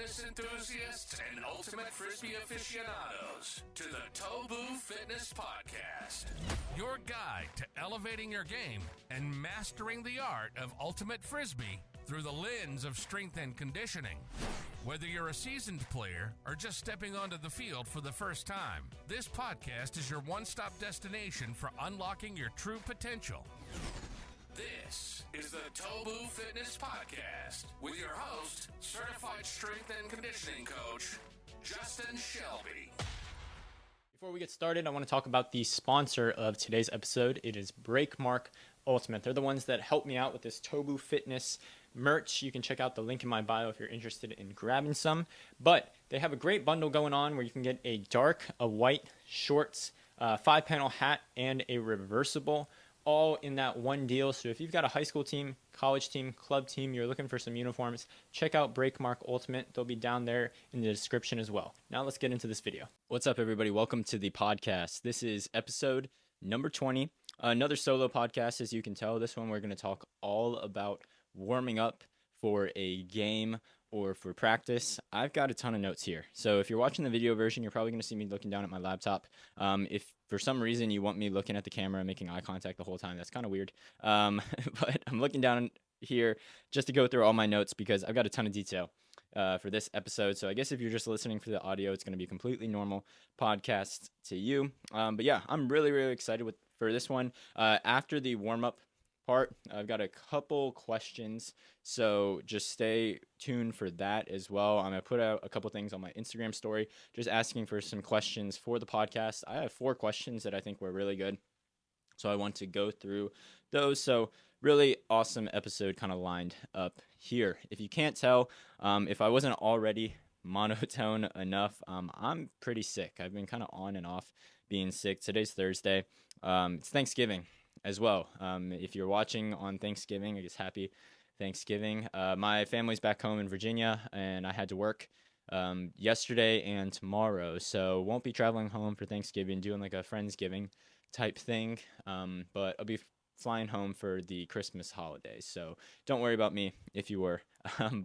fitness enthusiasts and ultimate Frisbee aficionados to the Tobu Fitness Podcast. Your guide to elevating your game and mastering the art of ultimate Frisbee through the lens of strength and conditioning. Whether you're a seasoned player or just stepping onto the field for the first time, this podcast is your one-stop destination for unlocking your true potential. This is the Tobu Fitness Podcast with your host, certified strength and conditioning coach, Justin Shelby. Before we get started, I want to talk about the sponsor of today's episode. It is Breakmark Ultimate. They're the ones that help me out with this Tobu Fitness merch. You can check out the link in my bio if you're interested in grabbing some. But they have a great bundle going on where you can get a dark, a white, shorts, 5-panel hat, and a reversible, all in that one deal. So if you've got a high school team, college team, club team, you're looking for some uniforms, check out Breakmark Ultimate. They'll be down there in the description as well. Now let's get into this video. What's up, everybody? Welcome to the podcast. This is episode number 20. Another solo podcast, as you can tell. This one we're going to talk all about warming up for a game or for practice. I've got a ton of notes here. So if you're watching the video version, you're probably going to see me looking down at my laptop. If for some reason you want me looking at the camera and making eye contact the whole time, that's kind of weird. But I'm looking down here just to go through all my notes because I've got a ton of detail for this episode. So I guess if you're just listening for the audio, it's going to be a completely normal podcast to you. But yeah, I'm really, really excited for this one. After the warm-up part, I've got a couple questions, so just stay tuned for that as well. I'm going to put out a couple things on my Instagram story, just asking for some questions for the podcast. I have 4 questions that I think were really good, so I want to go through those. So really awesome episode kind of lined up here. If you can't tell, if I wasn't already monotone enough, I'm pretty sick. I've been kind of on and off being sick. Today's Thursday. It's Thanksgiving as well. If you're watching on Thanksgiving, I guess happy Thanksgiving. My family's back home in Virginia, and I had to work yesterday and tomorrow, so won't be traveling home for Thanksgiving, doing like a Friendsgiving type thing, but I'll be flying home for the Christmas holidays, so don't worry about me if you were.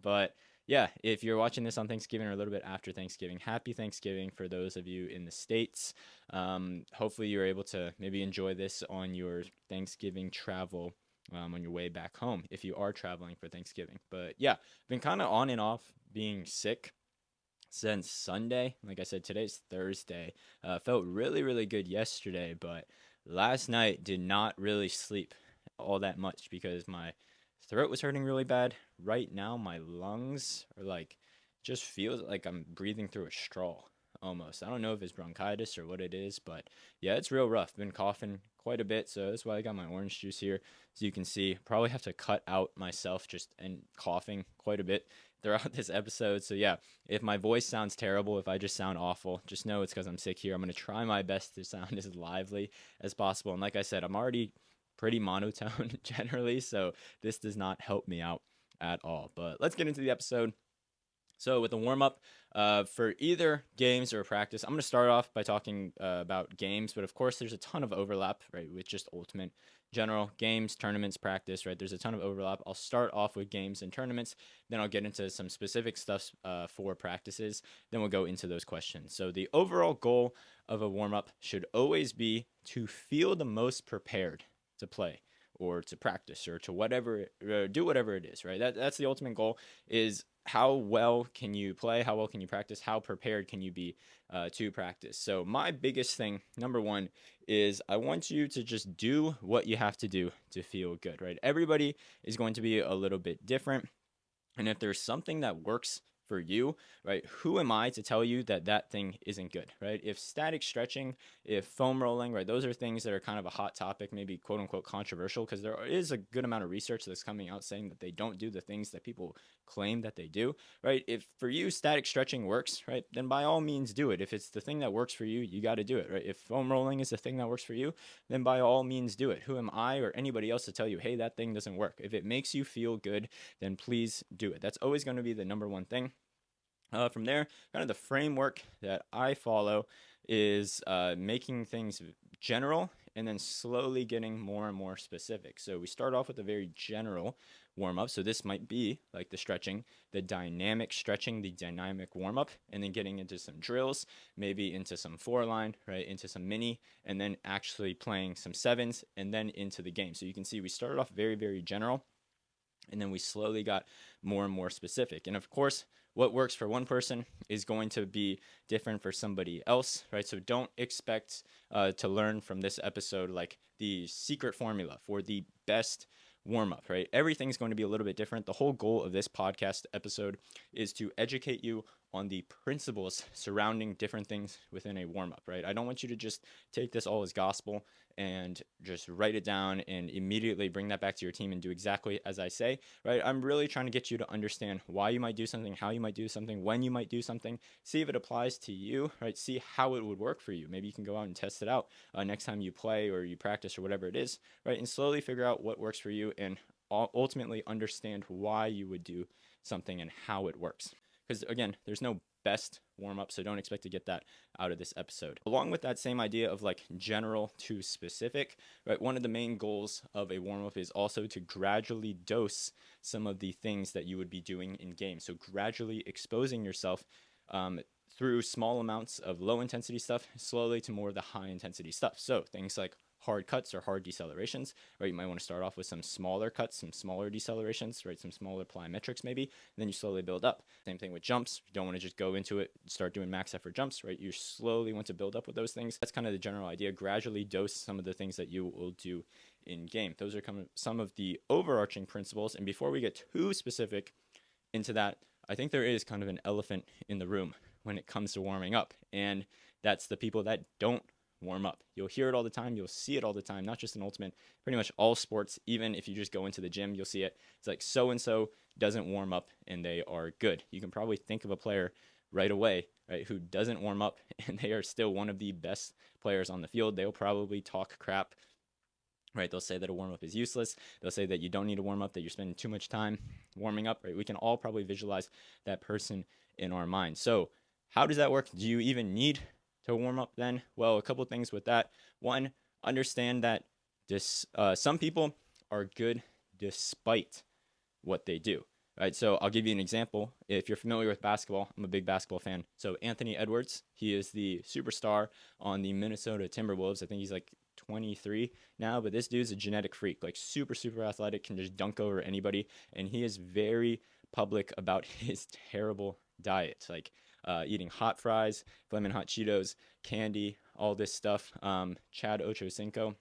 But yeah, if you're watching this on Thanksgiving or a little bit after Thanksgiving, happy Thanksgiving for those of you in the States. Hopefully you're able to maybe enjoy this on your Thanksgiving travel on your way back home if you are traveling for Thanksgiving. But yeah, been kind of on and off being sick since Sunday. Like I said, today's Thursday. Felt really, really good yesterday, but last night did not really sleep all that much because my throat was hurting really bad. Right now, my lungs are like, just feels like I'm breathing through a straw almost. I don't know if it's bronchitis or what it is, but yeah, it's real rough. Been coughing quite a bit, so that's why I got my orange juice here. So you can see, probably have to cut out myself and coughing quite a bit throughout this episode. So yeah, if my voice sounds terrible, if I just sound awful, just know it's because I'm sick here. I'm going to try my best to sound as lively as possible. And like I said, I'm already pretty monotone generally, so this does not help me out at all. But let's get into the episode. So with the warm-up for either games or practice, I'm going to start off by talking about games, but of course there's a ton of overlap, right, with just ultimate general games, tournaments, practice, right? There's a ton of overlap. I'll start off with games and tournaments, then I'll get into some specific stuff for practices, then we'll go into those questions. So the overall goal of a warm-up should always be to feel the most prepared to play or to practice or to whatever, do whatever it is, right? That's the ultimate goal, is how well can you play, how well can you practice, how prepared can you be to practice. So my biggest thing, number one, is I want you to just do what you have to do to feel good, right? Everybody is going to be a little bit different, and if there's something that works for you, right, who am I to tell you that that thing isn't good, right? If static stretching, if foam rolling, right, those are things that are kind of a hot topic, maybe quote unquote controversial, because there is a good amount of research that's coming out saying that they don't do the things that people claim that they do, right? If for you static stretching works, right, then by all means do it. If it's the thing that works for you, you got to do it, right? If foam rolling is the thing that works for you, then by all means do it. Who am I or anybody else to tell you, hey, that thing doesn't work? If it makes you feel good, then please do it. That's always going to be the number one thing. From there, kind of the framework that I follow is making things general and then slowly getting more and more specific. So we start off with a very general warm up. So this might be like the stretching, the dynamic stretching, the dynamic warm up, and then getting into some drills, maybe into some 4-line, right, into some mini, and then actually playing some 7s and then into the game. So you can see we started off very, very general, and then we slowly got more and more specific. And of course, what works for one person is going to be different for somebody else, right? So don't expect to learn from this episode like the secret formula for the best warm up, right? Everything's going to be a little bit different. The whole goal of this podcast episode is to educate you on the principles surrounding different things within a warm up, right? I don't want you to just take this all as gospel and just write it down and immediately bring that back to your team and do exactly as I say, right? I'm really trying to get you to understand why you might do something, how you might do something, when you might do something, see if it applies to you, right? See how it would work for you. Maybe you can go out and test it out next time you play or you practice or whatever it is, right? And slowly figure out what works for you and ultimately understand why you would do something and how it works. Because again, there's no best warm up, so don't expect to get that out of this episode. Along with that same idea of like general to specific, right? One of the main goals of a warm up is also to gradually dose some of the things that you would be doing in game. So gradually exposing yourself through small amounts of low intensity stuff, slowly to more of the high intensity stuff. So things like hard cuts or hard decelerations, right? You might want to start off with some smaller cuts, some smaller decelerations, right? Some smaller plyometrics maybe, and then you slowly build up. Same thing with jumps. You don't want to just go into it, start doing max effort jumps, right? You slowly want to build up with those things. That's kind of the general idea. Gradually dose some of the things that you will do in game. Those are some of the overarching principles. And before we get too specific into that, I think there is kind of an elephant in the room when it comes to warming up, and that's the people that don't warm up. You'll hear it all the time. You'll see it all the time, not just in Ultimate, pretty much all sports. Even if you just go into the gym, you'll see it. It's like so-and-so doesn't warm up and they are good. You can probably think of a player right away, right, who doesn't warm up and they are still one of the best players on the field. They'll probably talk crap, right? They'll say that a warm-up is useless. They'll say that you don't need a warm-up, that you're spending too much time warming up, right? We can all probably visualize that person in our mind. So how does that work? Do you even need to warm up then? Well, a couple things with that. One, understand that some people are good despite what they do, right? So I'll give you an example. If you're familiar with basketball, I'm a big basketball fan. So Anthony Edwards, he is the superstar on the Minnesota Timberwolves. I think he's like 23 now, but this dude's a genetic freak, like super, super athletic, can just dunk over anybody. And he is very public about his terrible diet, like eating hot fries, Flamin' Hot Cheetos, candy, all this stuff. Chad Ochocinco,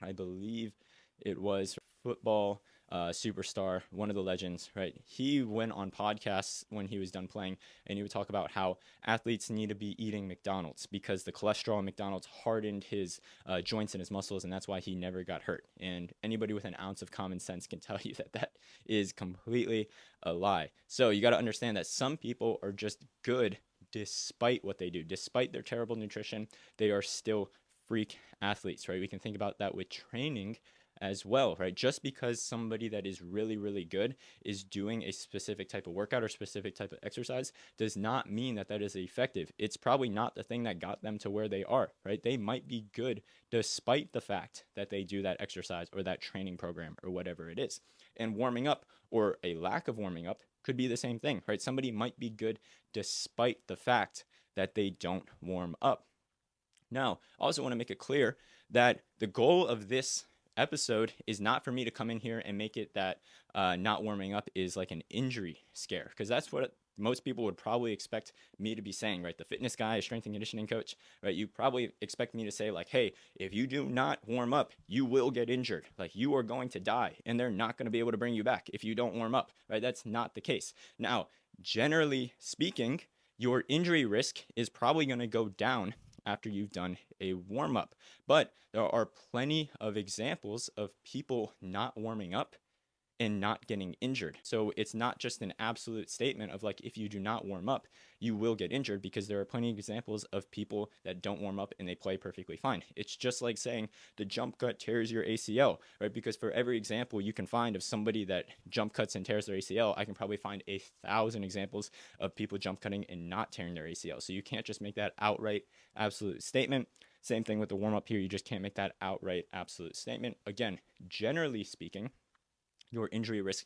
I believe it was, football superstar, one of the legends, right? He went on podcasts when he was done playing, and he would talk about how athletes need to be eating McDonald's because the cholesterol in McDonald's hardened his joints and his muscles, and that's why he never got hurt. And anybody with an ounce of common sense can tell you that that is completely a lie. So you got to understand that some people are just good despite what they do. Despite their terrible nutrition, they are still freak athletes, right? We can think about that with training as well, right? Just because somebody that is really, really good is doing a specific type of workout or specific type of exercise does not mean that that is effective. It's probably not the thing that got them to where they are, right? They might be good despite the fact that they do that exercise or that training program or whatever it is. And warming up or a lack of warming up could be the same thing, right? Somebody might be good despite the fact that they don't warm up. Now, I also want to make it clear that the goal of this episode is not for me to come in here and make it that not warming up is like an injury scare, because that's what most people would probably expect me to be saying, right? The fitness guy, a strength and conditioning coach, right? You probably expect me to say like, hey, if you do not warm up, you will get injured. Like you are going to die and they're not going to be able to bring you back if you don't warm up, right? That's not the case. Now, generally speaking, your injury risk is probably going to go down after you've done a warm-up. But there are plenty of examples of people not warming up and not getting injured. So it's not just an absolute statement of like, if you do not warm up, you will get injured, because there are plenty of examples of people that don't warm up and they play perfectly fine. It's just like saying the jump cut tears your ACL, right? Because for every example you can find of somebody that jump cuts and tears their ACL, I can probably find 1,000 examples of people jump cutting and not tearing their ACL. So you can't just make that outright absolute statement. Same thing with the warm up here. You just can't make that outright absolute statement. Again, generally speaking, your injury risk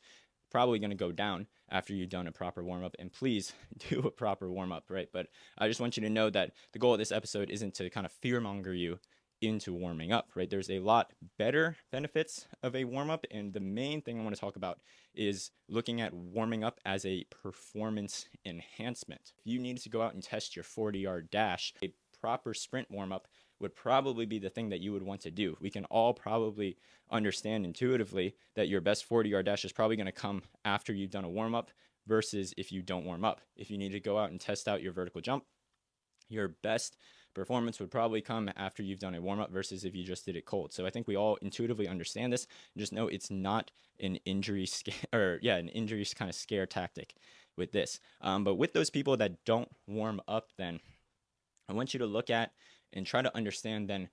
probably going to go down after you've done a proper warm-up. And please do a proper warm-up, right? But I just want you to know that the goal of this episode isn't to kind of fear-monger you into warming up, right? There's a lot better benefits of a warm-up, and the main thing I want to talk about is looking at warming up as a performance enhancement. If you need to go out and test your 40-yard dash, a proper sprint warm-up would probably be the thing that you would want to do. We can all probably understand intuitively that your best 40-yard dash is probably going to come after you've done a warm-up versus if you don't warm up. If you need to go out and test out your vertical jump, your best performance would probably come after you've done a warm-up versus if you just did it cold. So I think we all intuitively understand this. Just know it's not an injury an injury kind of scare tactic with this. But with those people that don't warm up, then I want you to look at and try to understand then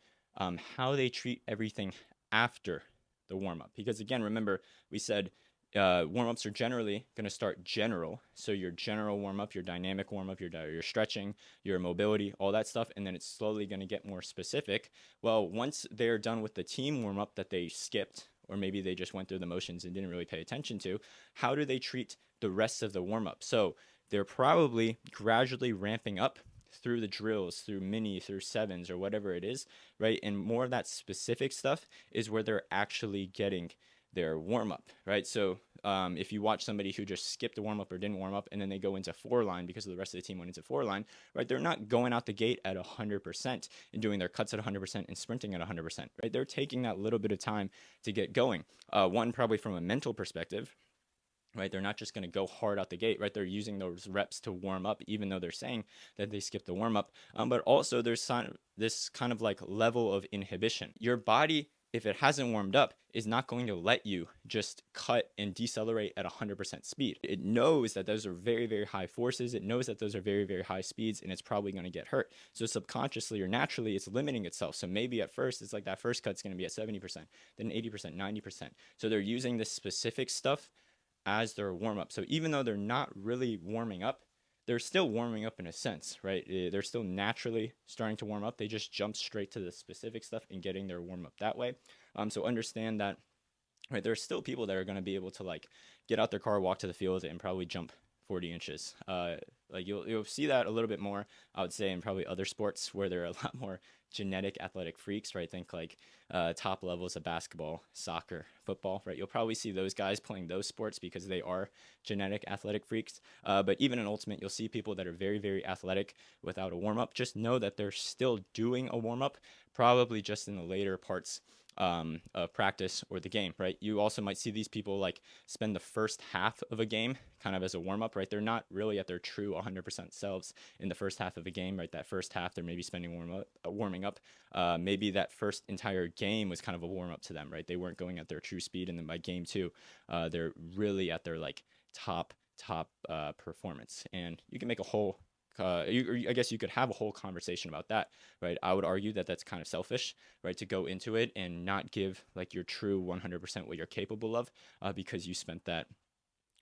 how they treat everything after the warm-up. Because again, remember, we said warm-ups are generally going to start general. So your general warm-up, your dynamic warm-up, your stretching, your mobility, all that stuff, and then it's slowly going to get more specific. Well, once they're done with the team warm-up that they skipped, or maybe they just went through the motions and didn't really pay attention to, how do they treat the rest of the warm-up? So they're probably gradually ramping up through the drills, through mini, through sevens, or whatever it is, right? And more of that specific stuff is where they're actually getting their warm-up, right? So if you watch somebody who just skipped a warm-up or didn't warm up and then they go into four line because the rest of the team went into four line, right? They're not going out the gate at 100% and doing their cuts at 100% and sprinting at 100%, right? They're taking that little bit of time to get going. One, probably from a mental perspective, right? They're not just going to go hard out the gate, right? They're using those reps to warm up, even though they're saying that they skipped the warm up. But also there's this kind of like level of inhibition. Your body, if it hasn't warmed up, is not going to let you just cut and decelerate at 100% speed. It knows that those are very, very high forces. It knows that those are very, very high speeds, and it's probably going to get hurt. So subconsciously or naturally, it's limiting itself. So maybe at first, it's like that first cut's going to be at 70%, then 80%, 90%. So they're using this specific stuff as their warm-up. So even though they're not really warming up, they're still warming up in a sense, right? They're still naturally starting to warm up. They just jump straight to the specific stuff and getting their warm-up that way. So understand that, right, there are still people that are going to be able to like get out their car, walk to the field, and probably jump 40 inches. Like you'll see that a little bit more, I would say, in probably other sports where there are a lot more genetic athletic freaks, right? Think like top levels of basketball, soccer, football, right? You'll probably see those guys playing those sports because they are genetic athletic freaks. But even in Ultimate, you'll see people that are very, very athletic without a warm-up. Just know that they're still doing a warm-up, probably just in the later parts of practice or the game, right? You also might see these people like spend the first half of a game kind of as a warm-up, right? They're not really at their true 100% selves in the first half of a game, right? That first half, they're maybe spending warming up. Maybe that first entire game was kind of a warm-up to them, right? They weren't going at their true speed, and then by game two, they're really at their like top performance. And you can make a whole I guess you could have a whole conversation about that, right? I would argue that that's kind of selfish, right? To go into it and not give like your true 100% what you're capable of because you spent that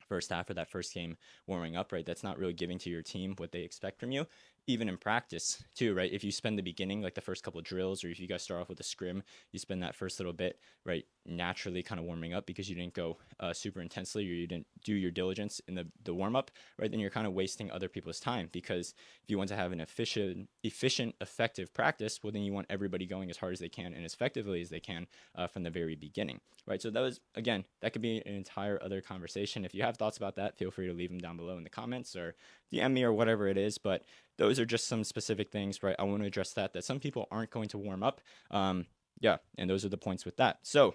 first half of that first game warming up, right? That's not really giving to your team what they expect from you. Even in practice too, right? If you spend the beginning, like the first couple of drills, or if you guys start off with a scrim, you spend that first little bit, right, naturally kind of warming up because you didn't go super intensely or you didn't do your diligence in the warm up, right? Then you're kind of wasting other people's time, because if you want to have an efficient, effective practice, well, then you want everybody going as hard as they can and as effectively as they can from the very beginning, right? So that was, again, that could be an entire other conversation. If you have thoughts about that, feel free to leave them down below in the comments or DM me or whatever it is. But those are just some specific things, right? I want to address that some people aren't going to warm up. Yeah, and those are the points with that. So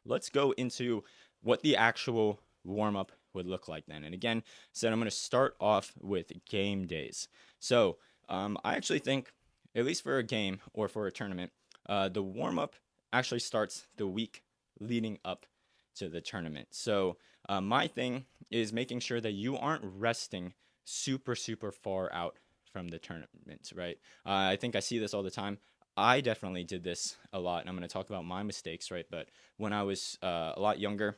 let's go into what the actual warm-up would look like then. And again, said I'm going to start off with game days. So I actually think, at least for a game or for a tournament, the warm-up actually starts the week leading up to the tournament. So my thing is making sure that you aren't resting super far out from the tournament, right? I think I see this all the time. I definitely did this a lot, and I'm going to talk about my mistakes, right? But when I was a lot younger,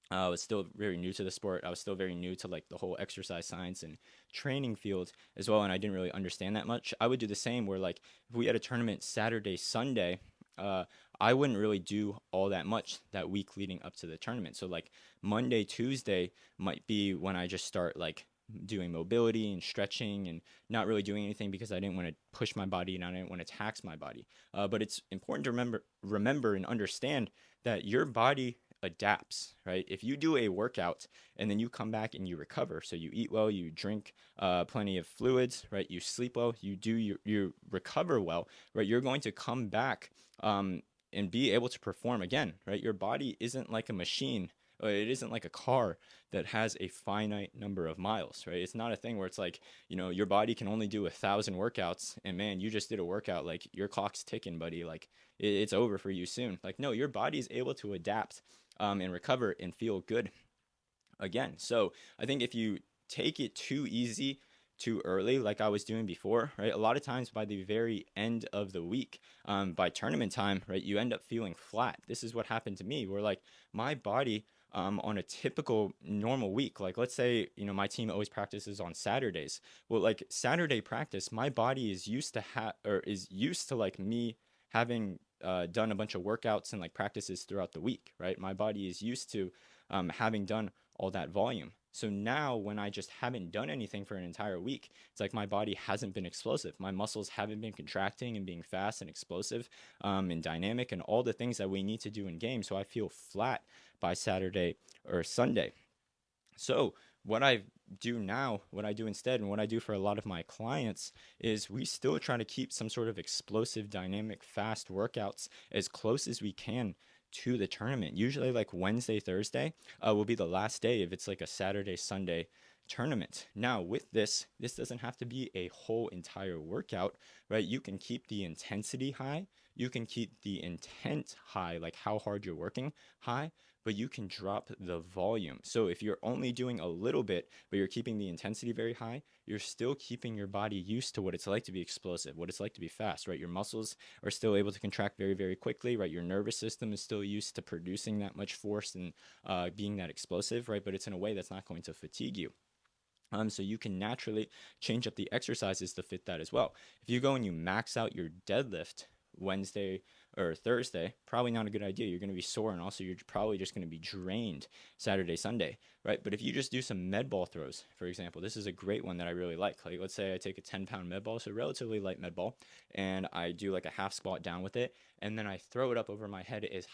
I was still very new to the sport. I was still very new to like the whole exercise science and training field as well, and I didn't really understand that much. I would do the same where like if we had a tournament Saturday, Sunday, I wouldn't really do all that much that week leading up to the tournament. So like Monday, Tuesday might be when I just start like doing mobility and stretching and not really doing anything because I didn't want to push my body and I didn't want to tax my body. But it's important to remember and understand that your body adapts, right? If you do a workout and then you come back and you recover, so you eat well, you drink plenty of fluids, right? You sleep well, you recover well, right? You're going to come back and be able to perform again, right? Your body isn't like a machine. It isn't like a car that has a finite number of miles, right? It's not a thing where it's like, your body can only do 1,000 workouts and man, you just did a workout, like your clock's ticking, buddy. Like it's over for you soon. Like, no, your body is able to adapt and recover and feel good again. So I think if you take it too easy, too early, like I was doing before, right? A lot of times by the very end of the week, by tournament time, right, you end up feeling flat. This is what happened to me, where like my body on a typical normal week, like let's say, my team always practices on Saturdays. Well, like Saturday practice, my body is used to like me having done a bunch of workouts and like practices throughout the week, right? My body is used to having done all that volume. So now when I just haven't done anything for an entire week, it's like my body hasn't been explosive. My muscles haven't been contracting and being fast and explosive and dynamic and all the things that we need to do in game. So I feel flat by Saturday or Sunday. So what I do now, what I do instead, and what I do for a lot of my clients is we still try to keep some sort of explosive, dynamic, fast workouts as close as we can to the tournament. Usually like Wednesday, Thursday will be the last day if it's like a Saturday, Sunday tournament. Now with this doesn't have to be a whole entire workout, right? You can keep the intensity high. You can keep the intent high, like how hard you're working high, but you can drop the volume. So if you're only doing a little bit, but you're keeping the intensity very high, you're still keeping your body used to what it's like to be explosive, what it's like to be fast, right? Your muscles are still able to contract very, very quickly, right? Your nervous system is still used to producing that much force and being that explosive, right? But it's in a way that's not going to fatigue you. So you can naturally change up the exercises to fit that as well. If you go and you max out your deadlift Wednesday or Thursday, probably not a good idea. You're going to be sore, and also you're probably just going to be drained Saturday, Sunday, right? But if you just do some med ball throws, for example, this is a great one that I really like. Like, let's say I take a 10-pound med ball, so relatively light med ball, and I do like a half squat down with it, and then I throw it up over my head as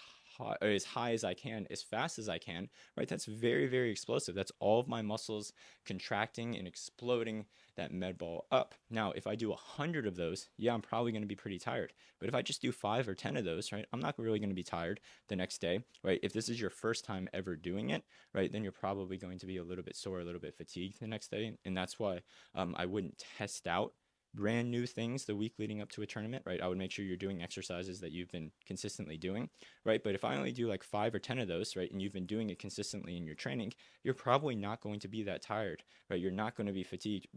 high as I can, as fast as I can, right? That's very, very explosive. That's all of my muscles contracting and exploding that med ball up. Now, if I do 100 of those, yeah, I'm probably going to be pretty tired. But if I just do 5 or 10 of those, right, I'm not really going to be tired the next day, right? If this is your first time ever doing it, right, then you're probably going to be a little bit sore, a little bit fatigued the next day. And that's why I wouldn't test out brand new things the week leading up to a tournament, right? I would make sure you're doing exercises that you've been consistently doing, right? But if I only do like 5 or 10 of those, right, and you've been doing it consistently in your training, you're probably not going to be that tired, right? You're not going to be fatigued.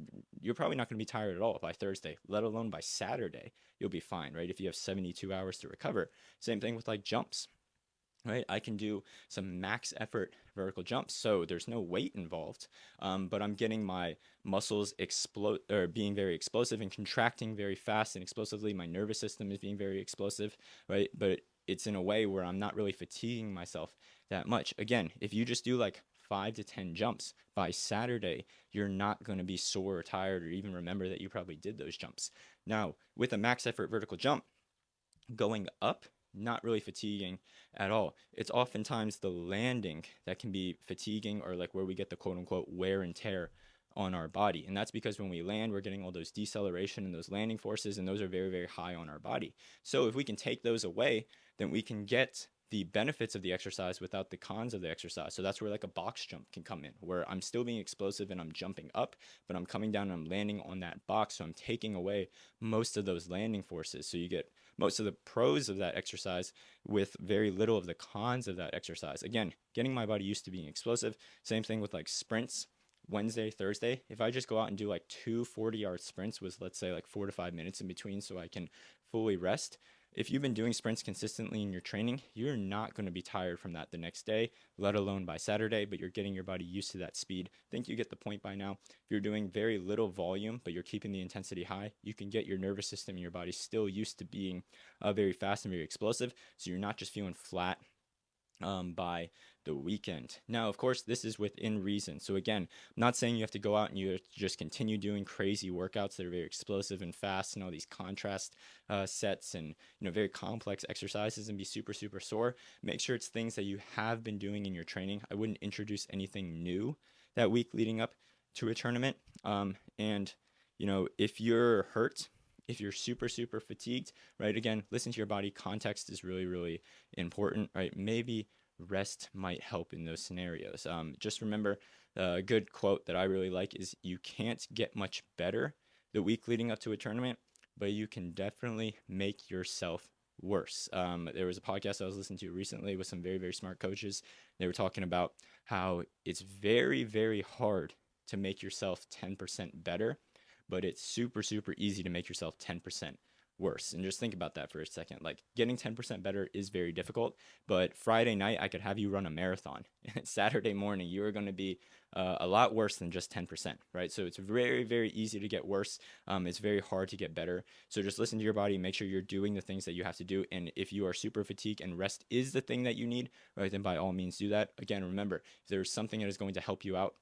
You're probably not going to be tired at all by Thursday, let alone by Saturday. You'll be fine, right? If you have 72 hours to recover. Same thing with like jumps. Right, I can do some max effort vertical jumps, so there's no weight involved, but I'm getting my muscles explode or being very explosive and contracting very fast and explosively. My nervous system is being very explosive, right? But it's in a way where I'm not really fatiguing myself that much. Again, if you just do like 5 to 10 jumps by Saturday, you're not going to be sore or tired or even remember that you probably did those jumps. Now, with a max effort vertical jump, going up, not really fatiguing at all. It's oftentimes the landing that can be fatiguing, or like where we get the quote unquote wear and tear on our body. And that's because when we land, we're getting all those deceleration and those landing forces, and those are very, very high on our body. So if we can take those away, then we can get the benefits of the exercise without the cons of the exercise. So that's where like a box jump can come in, where I'm still being explosive and I'm jumping up, but I'm coming down and I'm landing on that box. So I'm taking away most of those landing forces. So you get most of the pros of that exercise with very little of the cons of that exercise. Again, getting my body used to being explosive. Same thing with like sprints. Wednesday, Thursday, if I just go out and do like 2 40-yard sprints with, let's say, like 4 to 5 minutes in between so I can fully rest, if you've been doing sprints consistently in your training, you're not going to be tired from that the next day, let alone by Saturday, but you're getting your body used to that speed. I think you get the point by now. If you're doing very little volume, but you're keeping the intensity high, you can get your nervous system and your body still used to being very fast and very explosive. So you're not just feeling flat by the weekend. Now, of course, this is within reason. So again, I'm not saying you have to go out and you just continue doing crazy workouts that are very explosive and fast and all these contrast sets and very complex exercises and be super, super sore. Make sure it's things that you have been doing in your training. I wouldn't introduce anything new that week leading up to a tournament. And if you're hurt, if you're super, super fatigued, right? Again, listen to your body. Context is really, really important, right? Maybe rest might help in those scenarios. Just remember a good quote that I really like is you can't get much better the week leading up to a tournament, but you can definitely make yourself worse. There was a podcast I was listening to recently with some very, very smart coaches. They were talking about how it's very, very hard to make yourself 10% better, but it's super, super easy to make yourself 10% worse. And just think about that for a second. Like getting 10% better is very difficult, but Friday night, I could have you run a marathon. Saturday morning, you are going to be a lot worse than just 10%, right? So it's very, very easy to get worse. It's very hard to get better. So just listen to your body, make sure you're doing the things that you have to do. And if you are super fatigued and rest is the thing that you need, right, then by all means do that. Again, remember, if there's something that is going to help you out,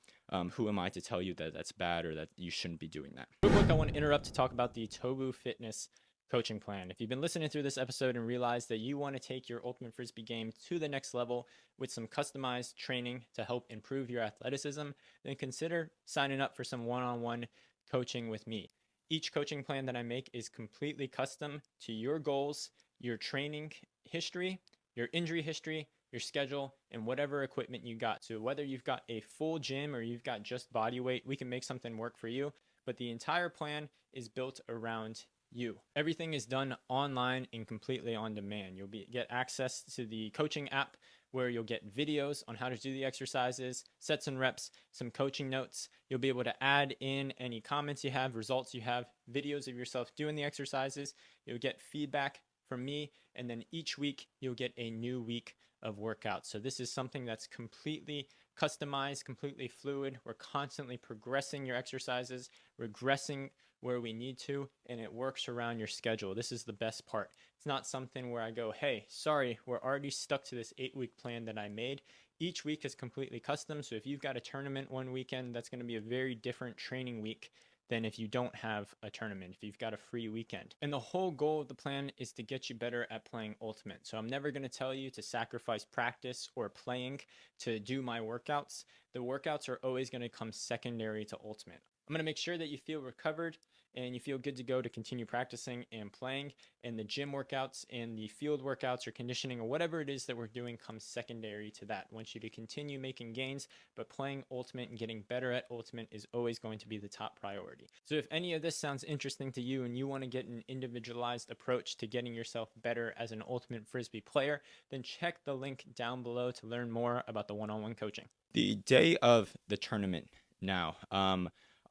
who am I to tell you that that's bad or that you shouldn't be doing that? Real quick, I want to interrupt to talk about the Tobu Fitness coaching plan. If you've been listening through this episode and realize that you want to take your ultimate Frisbee game to the next level with some customized training to help improve your athleticism, then consider signing up for some one-on-one coaching with me. Each coaching plan that I make is completely custom to your goals, your training history, your injury history, your schedule, and whatever equipment you got. So whether you've got a full gym or you've got just body weight, we can make something work for you. But the entire plan is built around you. Everything is done online and completely on demand. You'll get access to the coaching app where you'll get videos on how to do the exercises, sets and reps, some coaching notes. You'll be able to add in any comments you have, results you have, videos of yourself doing the exercises. You'll get feedback from me, and then each week you'll get a new week of workouts. So this is something that's completely customized, completely fluid. We're constantly progressing your exercises, regressing where we need to, and it works around your schedule. This is the best part. It's not something where I go, hey, sorry, we're already stuck to this 8-week plan that I made. Each week is completely custom. So if you've got a tournament one weekend, that's going to be a very different training week than if you don't have a tournament, if you've got a free weekend. And the whole goal of the plan is to get you better at playing Ultimate. So I'm never going to tell you to sacrifice practice or playing to do my workouts. The workouts are always going to come secondary to Ultimate. I'm going to make sure that you feel recovered and you feel good to go to continue practicing and playing. And the gym workouts and the field workouts or conditioning or whatever it is that we're doing comes secondary to that. I want you to continue making gains, but playing Ultimate and getting better at Ultimate is always going to be the top priority. So if any of this sounds interesting to you and you want to get an individualized approach to getting yourself better as an Ultimate Frisbee player, then check the link down below to learn more about the one-on-one coaching. The day of the tournament now,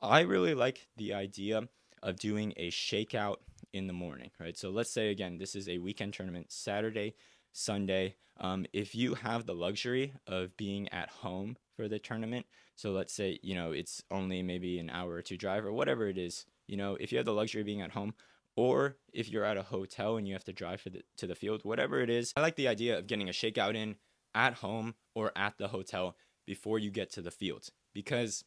I really like the idea of doing a shakeout in the morning, right? So let's say, again, this is a weekend tournament, Saturday, Sunday. If you have the luxury of being at home for the tournament, so let's say, it's only maybe an hour or two drive or whatever it is, if you have the luxury of being at home, or if you're at a hotel and you have to drive to the field, whatever it is, I like the idea of getting a shakeout in at home or at the hotel before you get to the field. Because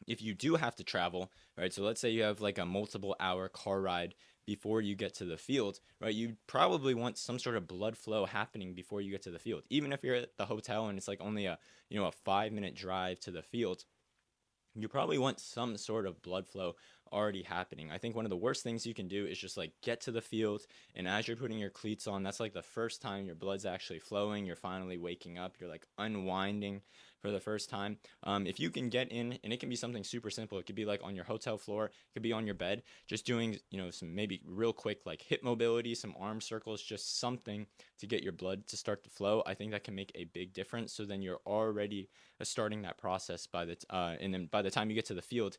if you do have to travel, right, so let's say you have like a multiple hour car ride before you get to the field, right, you probably want some sort of blood flow happening before you get to the field. Even if you're at the hotel and it's like only a 5-minute drive to the field, you probably want some sort of blood flow already happening. I think one of the worst things you can do is just like get to the field, and as you're putting your cleats on, that's like the first time your blood's actually flowing. You're finally waking up. You're like unwinding for the first time. If you can get in, and it can be something super simple. It could be like on your hotel floor. It could be on your bed, just doing, some maybe real quick like hip mobility, some arm circles, just something to get your blood to start to flow. I think that can make a big difference. So then you're already starting that process and then by the time you get to the field,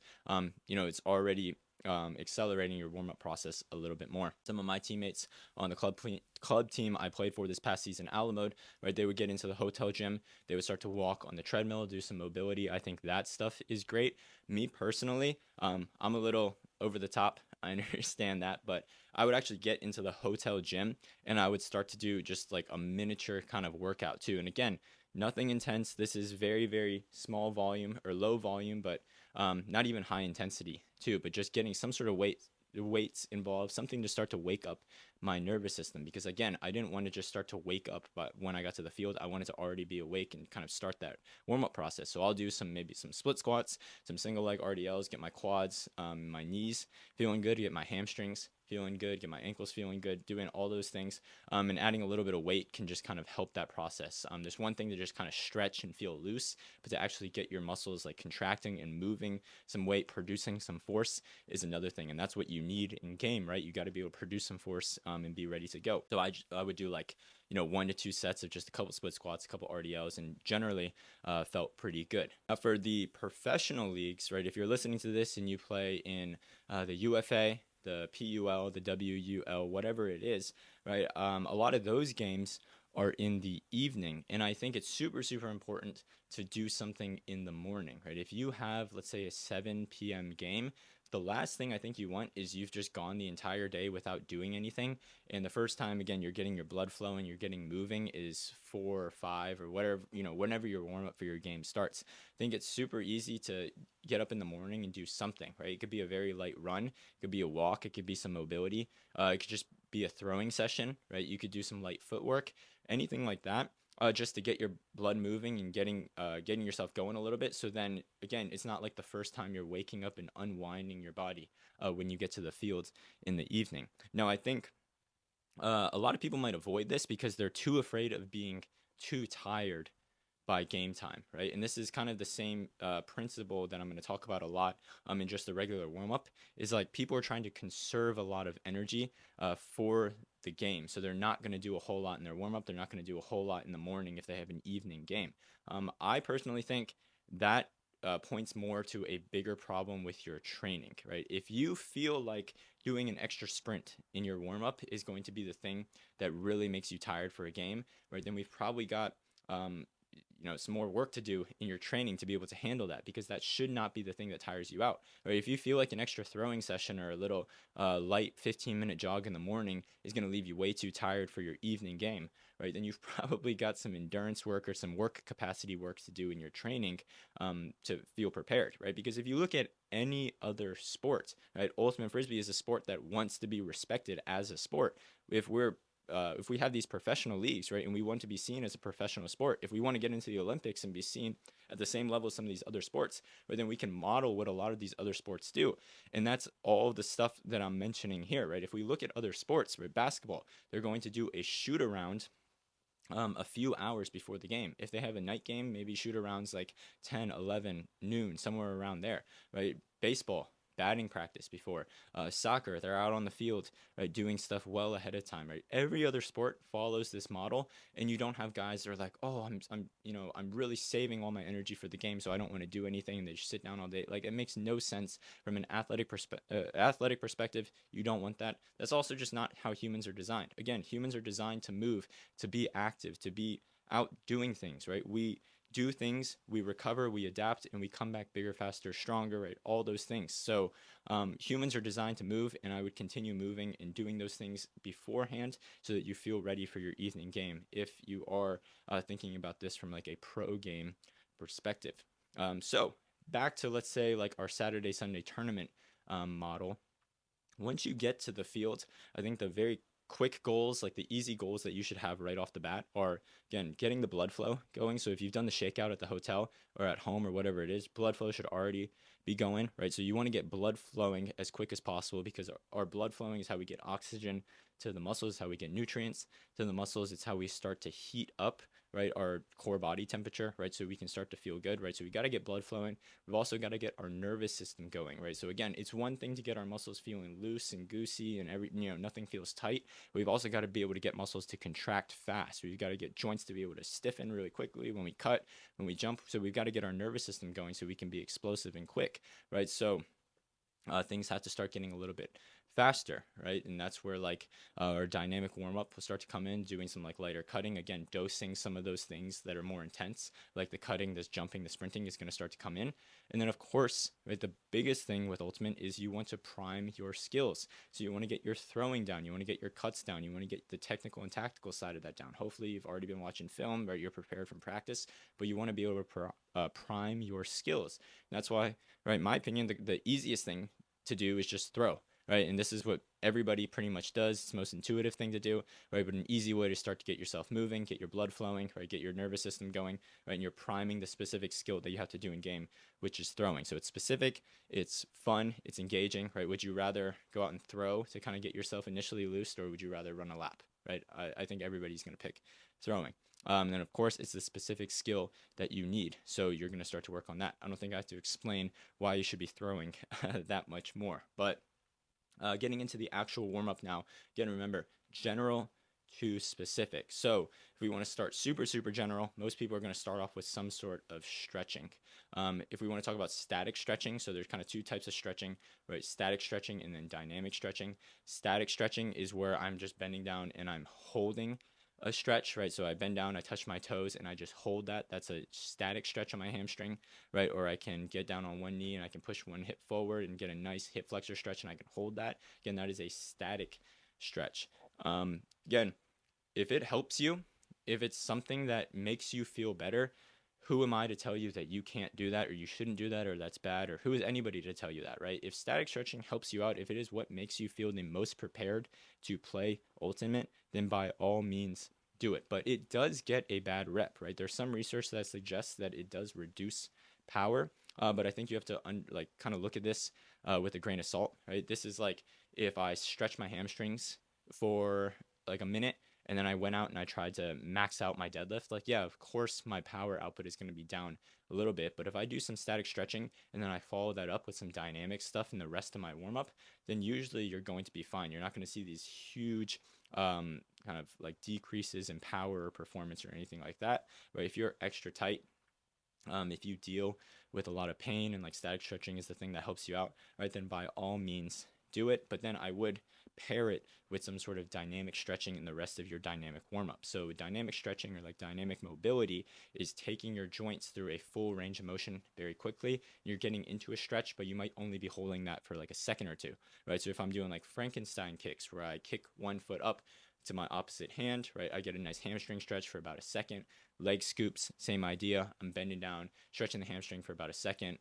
it's already accelerating your warm-up process a little bit more. Some of my teammates on the club team I played for this past season, Alamode, right, they would get into the hotel gym, they would start to walk on the treadmill, do some mobility. I think that stuff is great. Me personally, I'm a little over the top. I understand that, but I would actually get into the hotel gym and I would start to do just like a miniature kind of workout too. And again, nothing intense. This is very, very small volume or low volume, but not even high intensity too, but just getting some sort of weights involved, something to start to wake up my nervous system. Because again, I didn't want to just start to wake up, but when I got to the field, I wanted to already be awake and kind of start that warm-up process. So I'll do maybe some split squats, some single leg RDLs, get my quads, my knees feeling good, get my hamstrings feeling good, get my ankles feeling good, doing all those things, and adding a little bit of weight can just kind of help that process. There's one thing to just kind of stretch and feel loose, but to actually get your muscles like contracting and moving some weight, producing some force is another thing, and that's what you need in game, right? You got to be able to produce some force and be ready to go. So I would do like 1 to 2 sets of just a couple split squats, a couple RDLs, and generally felt pretty good. For the professional leagues, right? If you're listening to this and you play in the UFA, the PUL, the WUL, whatever it is, right? A lot of those games are in the evening, and I think it's super, super important to do something in the morning, right? If you have, let's say, a 7 p.m. game, the last thing I think you want is you've just gone the entire day without doing anything, and the first time, again, you're getting your blood flowing, you're getting moving is 4 or 5 or whatever, whenever your warm-up for your game starts. I think it's super easy to get up in the morning and do something, right? It could be a very light run, it could be a walk, it could be some mobility, it could just be a throwing session, right? You could do some light footwork, anything like that, just to get your blood moving and getting yourself going a little bit. So then again, it's not like the first time you're waking up and unwinding your body when you get to the field in the evening. Now, I think a lot of people might avoid this because they're too afraid of being too tired by game time, right? And this is kind of the same principle that I'm going to talk about a lot in just the regular warm-up, is like people are trying to conserve a lot of energy for the game. So they're not going to do a whole lot in their warm-up. They're not going to do a whole lot in the morning if they have an evening game. I personally think that points more to a bigger problem with your training, right? If you feel like doing an extra sprint in your warm-up is going to be the thing that really makes you tired for a game, right, then we've probably got some more work to do in your training to be able to handle that, because that should not be the thing that tires you out. Right? If you feel like an extra throwing session or a little light 15-minute jog in the morning is going to leave you way too tired for your evening game, right, then you've probably got some endurance work or some work capacity work to do in your training to feel prepared, right? Because if you look at any other sport, right, ultimate frisbee is a sport that wants to be respected as a sport. If we have these professional leagues, right, and we want to be seen as a professional sport, if we want to get into the Olympics and be seen at the same level as some of these other sports, right, then we can model what a lot of these other sports do. And that's all the stuff that I'm mentioning here, right? If we look at other sports, right, basketball, they're going to do a shoot around a few hours before the game. If they have a night game, maybe shoot arounds like 10, 11, noon, somewhere around there, right? Baseball, batting practice before. Soccer, they're out on the field, right, doing stuff well ahead of time, right? Every other sport follows this model, and you don't have guys that are like, oh, I'm really saving all my energy for the game, so I don't want to do anything, and they just sit down all day. Like, it makes no sense from an athletic perspective. You don't want that. That's also just not how humans are designed. Again, humans are designed to move, to be active, to be out doing things, right? We do things, we recover, we adapt, and we come back bigger, faster, stronger, right? All those things. So humans are designed to move, and I would continue moving and doing those things beforehand so that you feel ready for your evening game if you are thinking about this from like a pro game perspective. So back to, let's say, like our Saturday, Sunday tournament model. Once you get to the field, I think the very quick goals, like the easy goals that you should have right off the bat, are, again, getting the blood flow going. So if you've done the shakeout at the hotel or at home or whatever it is, blood flow should already be going, right? So you want to get blood flowing as quick as possible, because our blood flowing is how we get oxygen to the muscles, how we get nutrients to the muscles. It's how we start to heat up, right, our core body temperature, right, so we can start to feel good, right? So we got to get blood flowing. We've also got to get our nervous system going, right? So again, it's one thing to get our muscles feeling loose and goosey and nothing feels tight. We've also got to be able to get muscles to contract fast. We've got to get joints to be able to stiffen really quickly when we cut, when we jump. So we've got to get our nervous system going so we can be explosive and quick, right? So things have to start getting a little bit faster, right? And that's where like our dynamic warm up will start to come in, doing some like lighter cutting, again dosing some of those things that are more intense, like the cutting, this jumping, the sprinting is going to start to come in. And then of course, right, the biggest thing with ultimate is you want to prime your skills. So you want to get your throwing down, you want to get your cuts down, you want to get the technical and tactical side of that down. Hopefully you've already been watching film, right? You're prepared from practice, but you want to be able to prime your skills. And that's why, right, in my opinion, the easiest thing to do is just throw, right? And this is what everybody pretty much does. It's the most intuitive thing to do, right? But an easy way to start to get yourself moving, get your blood flowing, right? Get your nervous system going, right? And you're priming the specific skill that you have to do in game, which is throwing. So it's specific, it's fun, it's engaging, right? Would you rather go out and throw to kind of get yourself initially loosed, or would you rather run a lap, right? I think everybody's going to pick throwing. And then of course it's the specific skill that you need. So you're going to start to work on that. I don't think I have to explain why you should be throwing that much more, but getting into the actual warm up now, again, remember general to specific. So if we want to start super general, most people are going to start off with some sort of stretching. If we want to talk about static stretching, so there's kind of two types of stretching, right? Static stretching and then dynamic stretching. Static stretching is where I'm just bending down and I'm holding a stretch, right? So I bend down, I touch my toes, and I just hold that. That's a static stretch on my hamstring, right? Or I can get down on one knee and I can push one hip forward and get a nice hip flexor stretch, and I can hold that. Again, that is a static stretch. Again, if it helps you, if it's something that makes you feel better, who am I to tell you that you can't do that, or you shouldn't do that, or that's bad, or who is anybody to tell you that, right? If static stretching helps you out, if it is what makes you feel the most prepared to play Ultimate, then by all means do it. But it does get a bad rep, right? There's some research that suggests that it does reduce power, but I think you have to kind of look at this with a grain of salt, right? This is like if I stretch my hamstrings for like a minute, and then I went out and I tried to max out my deadlift, like, yeah, of course my power output is going to be down a little bit. But if I do some static stretching and then I follow that up with some dynamic stuff in the rest of my warm up, then usually you're going to be fine. You're not going to see these huge kind of like decreases in power or performance or anything like that. Right? If you're extra tight, if you deal with a lot of pain and like static stretching is the thing that helps you out, right, then by all means do it. But then I would pair it with some sort of dynamic stretching in the rest of your dynamic warm-up. So dynamic stretching, or like dynamic mobility, is taking your joints through a full range of motion very quickly. You're getting into a stretch, but you might only be holding that for like a second or two, right? So if I'm doing like Frankenstein kicks, where I kick one foot up to my opposite hand, right, I get a nice hamstring stretch for about a second. Leg scoops, same idea. I'm bending down, stretching the hamstring for about a second.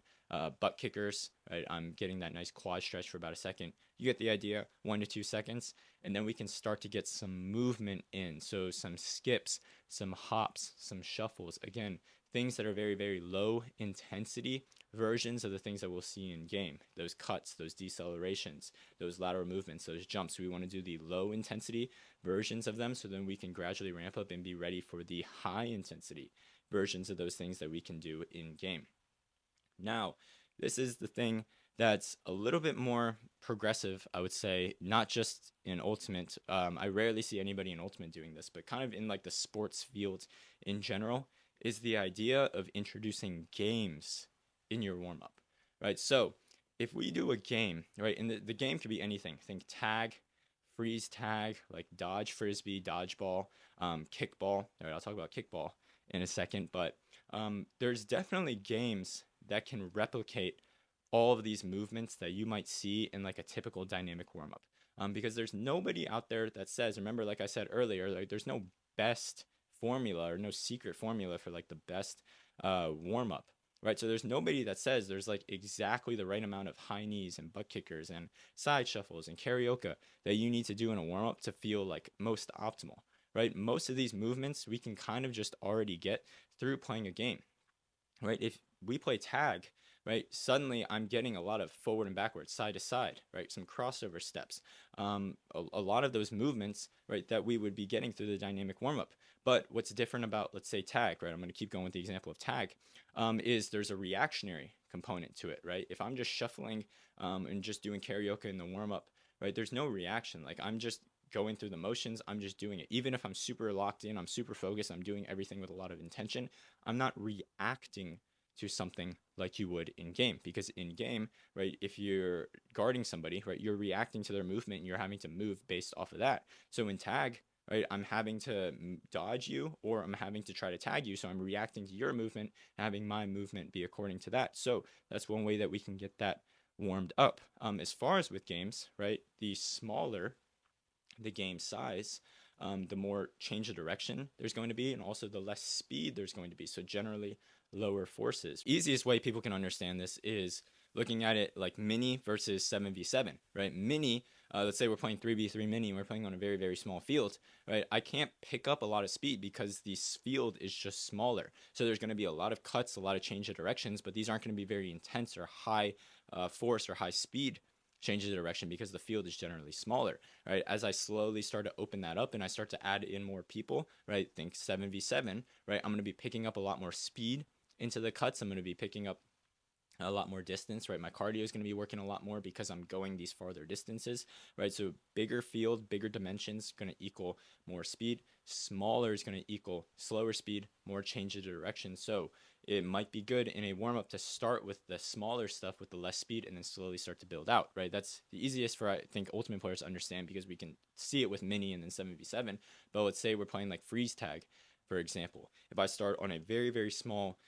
Butt kickers, right, I'm getting that nice quad stretch for about a second. You get the idea, 1 to 2 seconds, and then we can start to get some movement in. So some skips, some hops, some shuffles. Again, things that are very low intensity versions of the things that we'll see in game. Those cuts, those decelerations, those lateral movements, those jumps. We want to do the low intensity versions of them, so then we can gradually ramp up and be ready for the high intensity versions of those things that we can do in game. Now, this is the thing that's a little bit more progressive, I would say, not just in Ultimate. I rarely see anybody in Ultimate doing this, but kind of in like the sports field in general, is the idea of introducing games in your warm-up, right? So if we do a game, right, and the game could be anything. Think tag, freeze tag, like dodge Frisbee, dodgeball, kickball. All right, I'll talk about kickball in a second, but there's definitely games that can replicate all of these movements that you might see in like a typical dynamic warm-up, because there's nobody out there that says, remember, like I said earlier, like there's no best formula or no secret formula for like the best warm-up, right? So there's nobody that says there's like exactly the right amount of high knees and butt kickers and side shuffles and karaoke that you need to do in a warm-up to feel like most optimal, right? Most of these movements we can kind of just already get through playing a game, right? If we play tag, right, suddenly I'm getting a lot of forward and backwards, side to side, right, some crossover steps, a lot of those movements, right, that we would be getting through the dynamic warm-up. But what's different about, let's say, tag, right, I'm going to keep going with the example of tag, is there's a reactionary component to it, right? If I'm just shuffling and just doing karaoke in the warm-up, right, there's no reaction. Like, I'm just going through the motions, I'm just doing it. Even if I'm super locked in, I'm super focused, I'm doing everything with a lot of intention, I'm not reacting to something like you would in game, because in game, right, if you're guarding somebody, right, you're reacting to their movement and you're having to move based off of that. So in tag, right, I'm having to dodge you, or I'm having to try to tag you, so I'm reacting to your movement, having my movement be according to that. So that's one way that we can get that warmed up. As far as with games, right, the smaller the game size, the more change of direction there's going to be, and also the less speed there's going to be. So generally lower forces. Easiest way people can understand this is looking at it like mini versus 7v7, right? Mini, let's say we're playing 3v3 mini and we're playing on a very, very small field, right? I can't pick up a lot of speed because the field is just smaller. So there's going to be a lot of cuts, a lot of change of directions, but these aren't going to be very intense or high force or high speed changes of direction because the field is generally smaller, right? As I slowly start to open that up and I start to add in more people, right? Think 7v7, right? I'm going to be picking up a lot more speed into the cuts. I'm going to be picking up a lot more distance, right? My cardio is going to be working a lot more because I'm going these farther distances, right? So bigger field, bigger dimensions going to equal more speed. Smaller is going to equal slower speed, more change of direction. So it might be good in a warm-up to start with the smaller stuff with the less speed and then slowly start to build out, right? That's the easiest for, I think, ultimate players to understand because we can see it with mini and then 7v7. But let's say we're playing like freeze tag, for example. If I start on a very, very small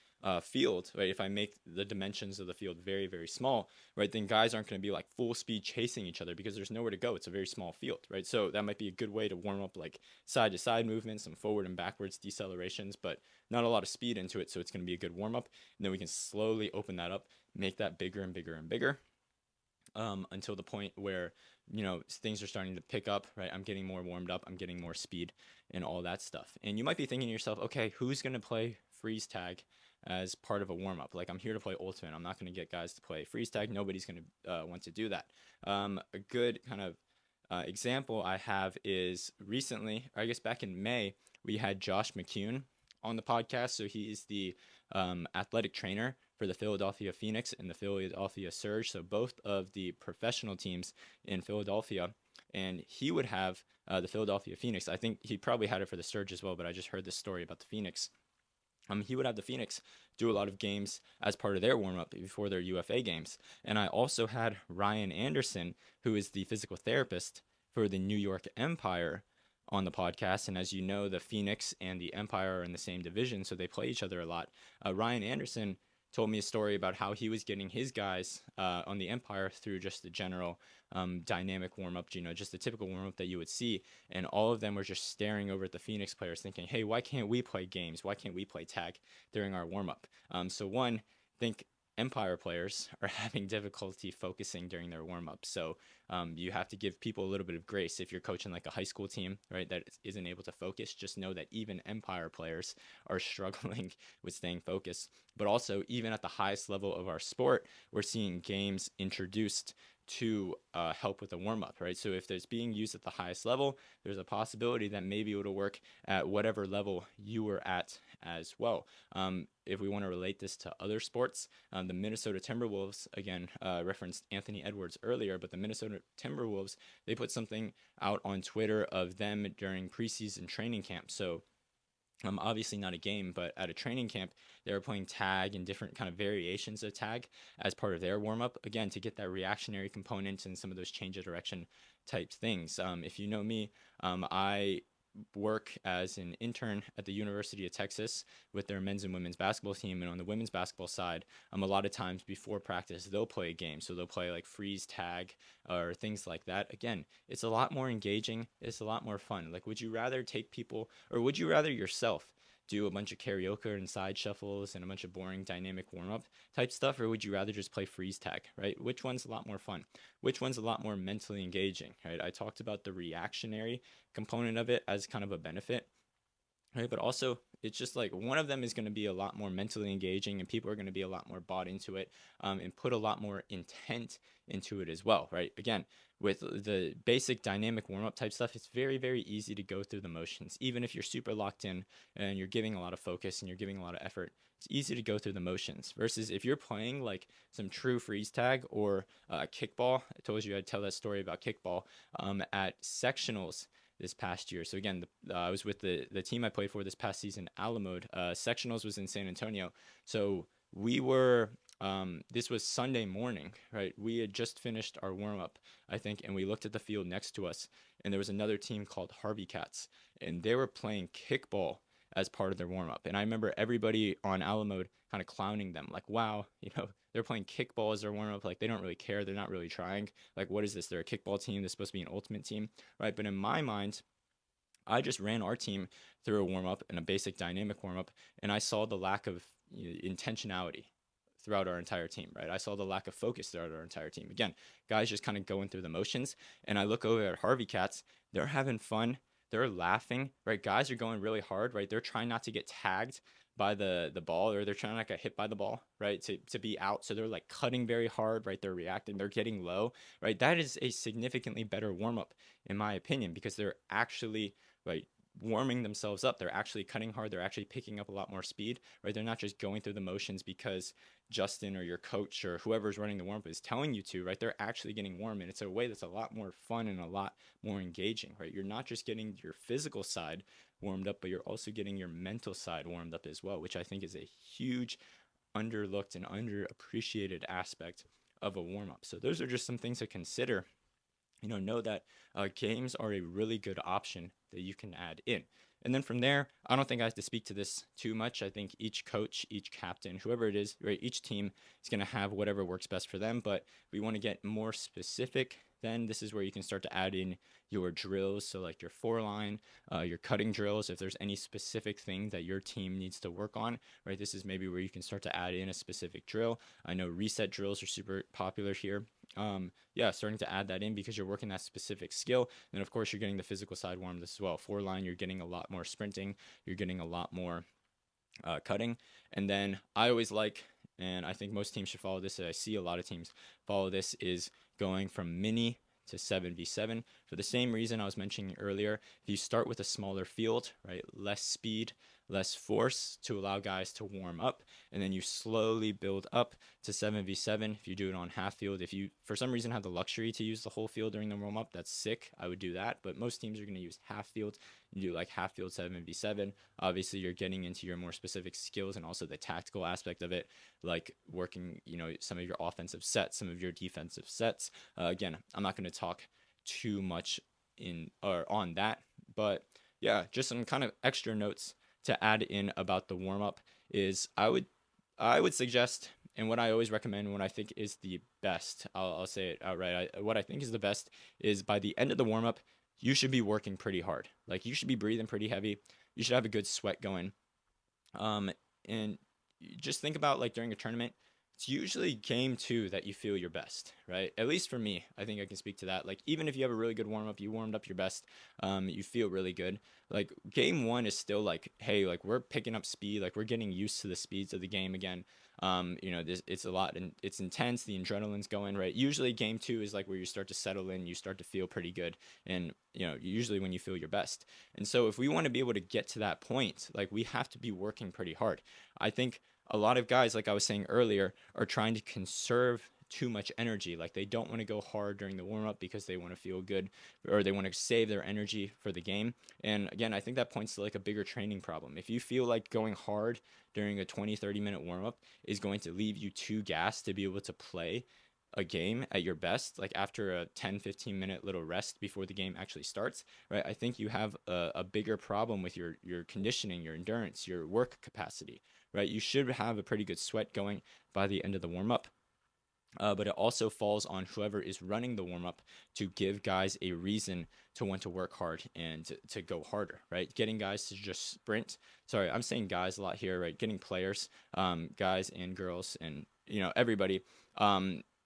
field, right, if I make the dimensions of the field very, very small, right, then guys aren't going to be like full speed chasing each other because there's nowhere to go. It's a very small field, right? So that might be a good way to warm up like side to side movements, some forward and backwards decelerations, but not a lot of speed into it. So it's going to be a good warm up. And then we can slowly open that up, make that bigger and bigger and bigger. Until the point where, you know, things are starting to pick up, right? I'm getting more warmed up, I'm getting more speed and all that stuff. And you might be thinking to yourself, okay, who's going to play freeze tag as part of a warm-up? Like, I'm here to play ultimate. I'm not going to get guys to play freeze tag. Nobody's going to want to do that. A good kind of example I have is recently, or I guess back in May, we had Josh McCune on the podcast. So he is the athletic trainer for the Philadelphia Phoenix and the Philadelphia Surge. So both of the professional teams in Philadelphia. And he would have the Philadelphia Phoenix. I think he probably had it for the Surge as well, but I just heard this story about the Phoenix. He would have the Phoenix do a lot of games as part of their warm-up before their UFA games. And I also had Ryan Anderson, who is the physical therapist for the New York Empire, on the podcast. And as you know, the Phoenix and the Empire are in the same division, so they play each other a lot. Ryan Anderson told me a story about how he was getting his guys on the Empire through just the general dynamic warm-up, you know, just the typical warm-up that you would see. And all of them were just staring over at the Phoenix players thinking, hey, why can't we play games? Why can't we play tag during our warm-up? So one, think Empire players are having difficulty focusing during their warm-up. So you have to give people a little bit of grace. If you're coaching like a high school team, right, that isn't able to focus, just know that even Empire players are struggling with staying focused. But also, even at the highest level of our sport, we're seeing games introduced to help with the warm-up, right? So if there's being used at the highest level, there's a possibility that maybe it'll work at whatever level you were at as well. If we want to relate this to other sports, the Minnesota Timberwolves, again, referenced Anthony Edwards earlier, but the Minnesota Timberwolves, they put something out on Twitter of them during preseason training camp. So obviously not a game, but at a training camp, they were playing tag and different kind of variations of tag as part of their warm-up, again, to get that reactionary component and some of those change of direction type things. If you know me, I work as an intern at the University of Texas with their men's and women's basketball team. And on the women's basketball side, a lot of times before practice, they'll play a game. So they'll play like freeze tag or things like that. Again, it's a lot more engaging. It's a lot more fun. Like, would you rather take people, or would you rather yourself do a bunch of karaoke and side shuffles and a bunch of boring dynamic warm-up type stuff, or would you rather just play freeze tag, right? Which one's a lot more fun? Which one's a lot more mentally engaging, right? I talked about the reactionary component of it as kind of a benefit, right? But also, it's just like one of them is going to be a lot more mentally engaging and people are going to be a lot more bought into it and put a lot more intent into it as well, right? Again, with the basic dynamic warm-up type stuff, it's very, very easy to go through the motions. Even if you're super locked in and you're giving a lot of focus and you're giving a lot of effort, it's easy to go through the motions. Versus if you're playing like some true freeze tag or kickball, I told you I'd tell that story about kickball at sectionals this past year. So again, I was with the team I played for this past season, Alamode. Sectionals was in San Antonio. So we were this was Sunday morning, right? We had just finished our warm up, I think, and we looked at the field next to us, and there was another team called Harvey Cats, and they were playing kickball as part of their warm up. And I remember everybody on Alamode kind of clowning them, like, wow, they're playing kickball as their warm up. Like, they don't really care. They're not really trying. Like, what is this? They're a kickball team. They're supposed to be an ultimate team, right? But in my mind, I just ran our team through a warm up and a basic dynamic warm up, and I saw the lack of intentionality throughout our entire team, right? I saw the lack of focus throughout our entire team. Again, guys just kind of going through the motions, and I look over at Harvey Cats. They're having fun. They're laughing, right? Guys are going really hard, right? They're trying not to get tagged by the ball, or they're trying not to get hit by the ball, right? To be out. So they're like cutting very hard, right? They're reacting. They're getting low, right? That is a significantly better warm up, in my opinion, because they're actually, right, warming themselves up. They're actually cutting hard. They're actually picking up a lot more speed, right? They're not just going through the motions because Justin or your coach or whoever's running the warm up is telling you to, right? They're actually getting warm, and it's a way that's a lot more fun and a lot more engaging, right? You're not just getting your physical side warmed up, but you're also getting your mental side warmed up as well, which I think is a huge underlooked and underappreciated aspect of a warm up. So those are just some things to consider. Know that games are a really good option that you can add in. And then from there, I don't think I have to speak to this too much. I think each coach, each captain, whoever it is, right, each team is going to have whatever works best for them. But if we want to get more specific, then this is where you can start to add in your drills. So like your 4-line, your cutting drills, if there's any specific thing that your team needs to work on, right, this is maybe where you can start to add in a specific drill. I know reset drills are super popular here. Starting to add that in because you're working that specific skill. And of course, you're getting the physical side warmed as well. 4-line, you're getting a lot more sprinting. You're getting a lot more cutting. And then I always like, and I think most teams should follow this, I see a lot of teams follow this, is going from mini to 7v7 for the same reason I was mentioning earlier. If you start with a smaller field, right, less speed, less force to allow guys to warm up, and then you slowly build up to 7v7. If you do it on half field, if you for some reason have the luxury to use the whole field during the warm up, that's sick. I would do that, but most teams are going to use half field. You do like half field 7v7. Obviously, you're getting into your more specific skills and also the tactical aspect of it, like working, some of your offensive sets, some of your defensive sets. Again, I'm not going to talk too much on that, but yeah, just some kind of extra notes to add in about the warm-up is I would suggest, and what I always recommend, what I think is the best, I'll say it outright, what I think is the best is by the end of the warm-up, you should be working pretty hard. Like, you should be breathing pretty heavy. You should have a good sweat going. And just think about, like, during a tournament, it's usually game 2 that you feel your best, right? At least for me, I think I can speak to that. Like, even if you have a really good warm-up, you warmed up your best, you feel really good. Like, game 1 is still like, hey, like, we're picking up speed, like, we're getting used to the speeds of the game again. It's a lot, and it's intense, the adrenaline's going, right? Usually game 2 is like where you start to settle in, you start to feel pretty good, and usually when you feel your best. And so if we want to be able to get to that point, like, we have to be working pretty hard. I think a lot of guys, like I was saying earlier, are trying to conserve too much energy. Like, they don't want to go hard during the warm-up because they want to feel good, or they want to save their energy for the game. And again, I think that points to like a bigger training problem. If you feel like going hard during a 20-30 minute warm-up is going to leave you too gassed to be able to play a game at your best, like after a 10-15 minute little rest before the game actually starts, right, I think you have a bigger problem with your conditioning, your endurance, your work capacity, right? You should have a pretty good sweat going by the end of the warm-up. But it also falls on whoever is running the warm-up to give guys a reason to want to work hard and to go harder, right? Getting guys to just sprint. Sorry, I'm saying guys a lot here, right? Getting players, guys and girls, and everybody,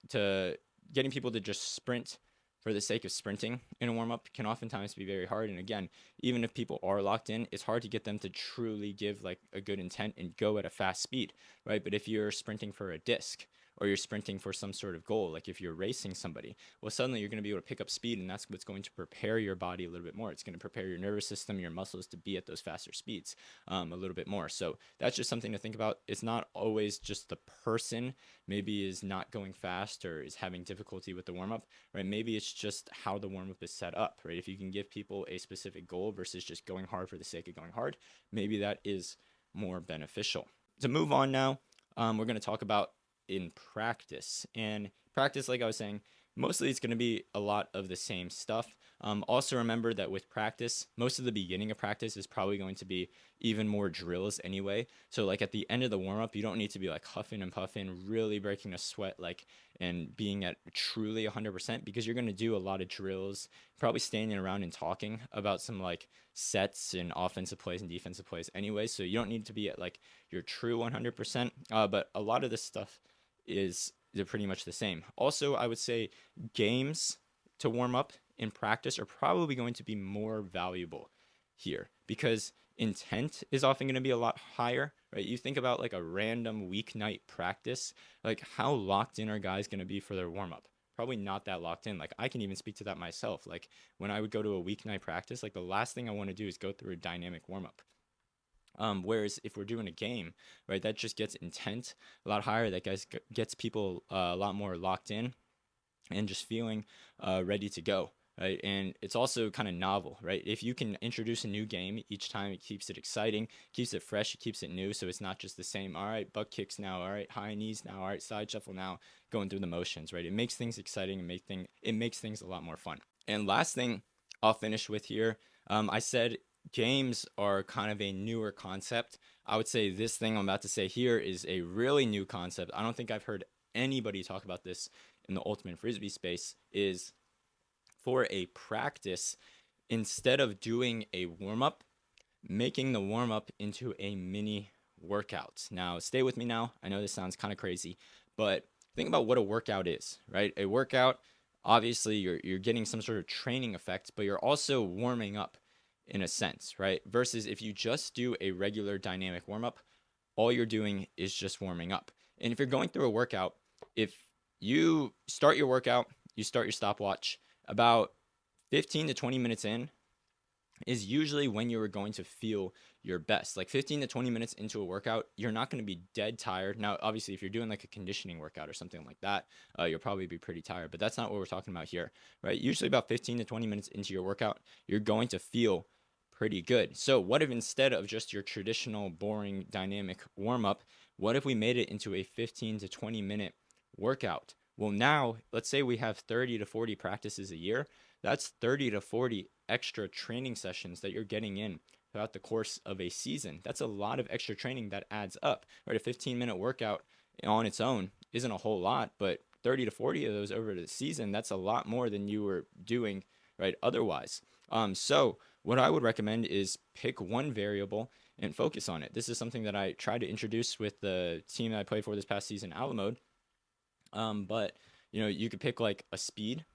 to getting people to just sprint for the sake of sprinting in a warm-up can oftentimes be very hard. And again, even if people are locked in, it's hard to get them to truly give like a good intent and go at a fast speed, right? But if you're sprinting for a disc, or you're sprinting for some sort of goal, like if you're racing somebody, well, suddenly you're going to be able to pick up speed, and that's what's going to prepare your body a little bit more. It's going to prepare your nervous system, your muscles to be at those faster speeds a little bit more. So that's just something to think about. It's not always just the person maybe is not going fast or is having difficulty with the warm-up, right? Maybe it's just how the warm-up is set up, right? If you can give people a specific goal versus just going hard for the sake of going hard, maybe that is more beneficial. To move on now, we're going to talk about in practice. And practice, like I was saying, mostly it's going to be a lot of the same stuff. Also remember that with practice, most of the beginning of practice is probably going to be even more drills anyway. So like at the end of the warm up, you don't need to be like huffing and puffing, really breaking a sweat, like, and being at truly 100%, because you're going to do a lot of drills, probably standing around and talking about some like sets and offensive plays and defensive plays anyway. So you don't need to be at like your true 100%. But a lot of this stuff is they're pretty much the same. Also, I would say games to warm up in practice are probably going to be more valuable here because intent is often going to be a lot higher, right? You think about like a random weeknight practice, like how locked in are guys going to be for their warm up? Probably not that locked in. Like I can even speak to that myself. Like when I would go to a weeknight practice, like the last thing I want to do is go through a dynamic warm up. Whereas if we're doing a game, right, that just gets intent a lot higher. That gets people a lot more locked in and just feeling ready to go, right? And it's also kind of novel, right? If you can introduce a new game each time, it keeps it exciting, keeps it fresh, it keeps it new. So it's not just the same, all right, butt kicks now, all right, high knees now, all right, side shuffle now, going through the motions, right? It makes things exciting and it makes things a lot more fun. And last thing I'll finish with here, I said games are kind of a newer concept. I would say this thing I'm about to say here is a really new concept. I don't think I've heard anybody talk about this in the ultimate frisbee space. Is for a practice, instead of doing a warm-up, making the warm-up into a mini workout. Now, stay with me now. I know this sounds kind of crazy, but think about what a workout is, right? A workout, obviously, you're getting some sort of training effect, but you're also warming up in a sense, right? Versus if you just do a regular dynamic warm-up, all you're doing is just warming up. And if you're going through a workout, if you start your workout, you start your stopwatch, about 15 to 20 minutes in is usually when you are going to feel your best. Like 15 to 20 minutes into a workout, you're not going to be dead tired. Now, obviously, if you're doing like a conditioning workout or something like that, you'll probably be pretty tired, but that's not what we're talking about here, right? Usually about 15 to 20 minutes into your workout, you're going to feel pretty good. So what if instead of just your traditional boring dynamic warm-up, what if we made it into a 15 to 20 minute workout? Well, now let's say we have 30 to 40 practices a year. That's 30 to 40 extra training sessions that you're getting in throughout the course of a season. That's a lot of extra training that adds up, right? A 15-minute workout on its own isn't a whole lot, but 30 to 40 of those over the season, that's a lot more than you were doing, right, otherwise. So what I would recommend is pick one variable and focus on it. This is something that I tried to introduce with the team that I played for this past season, Alamode. But you could pick like a speed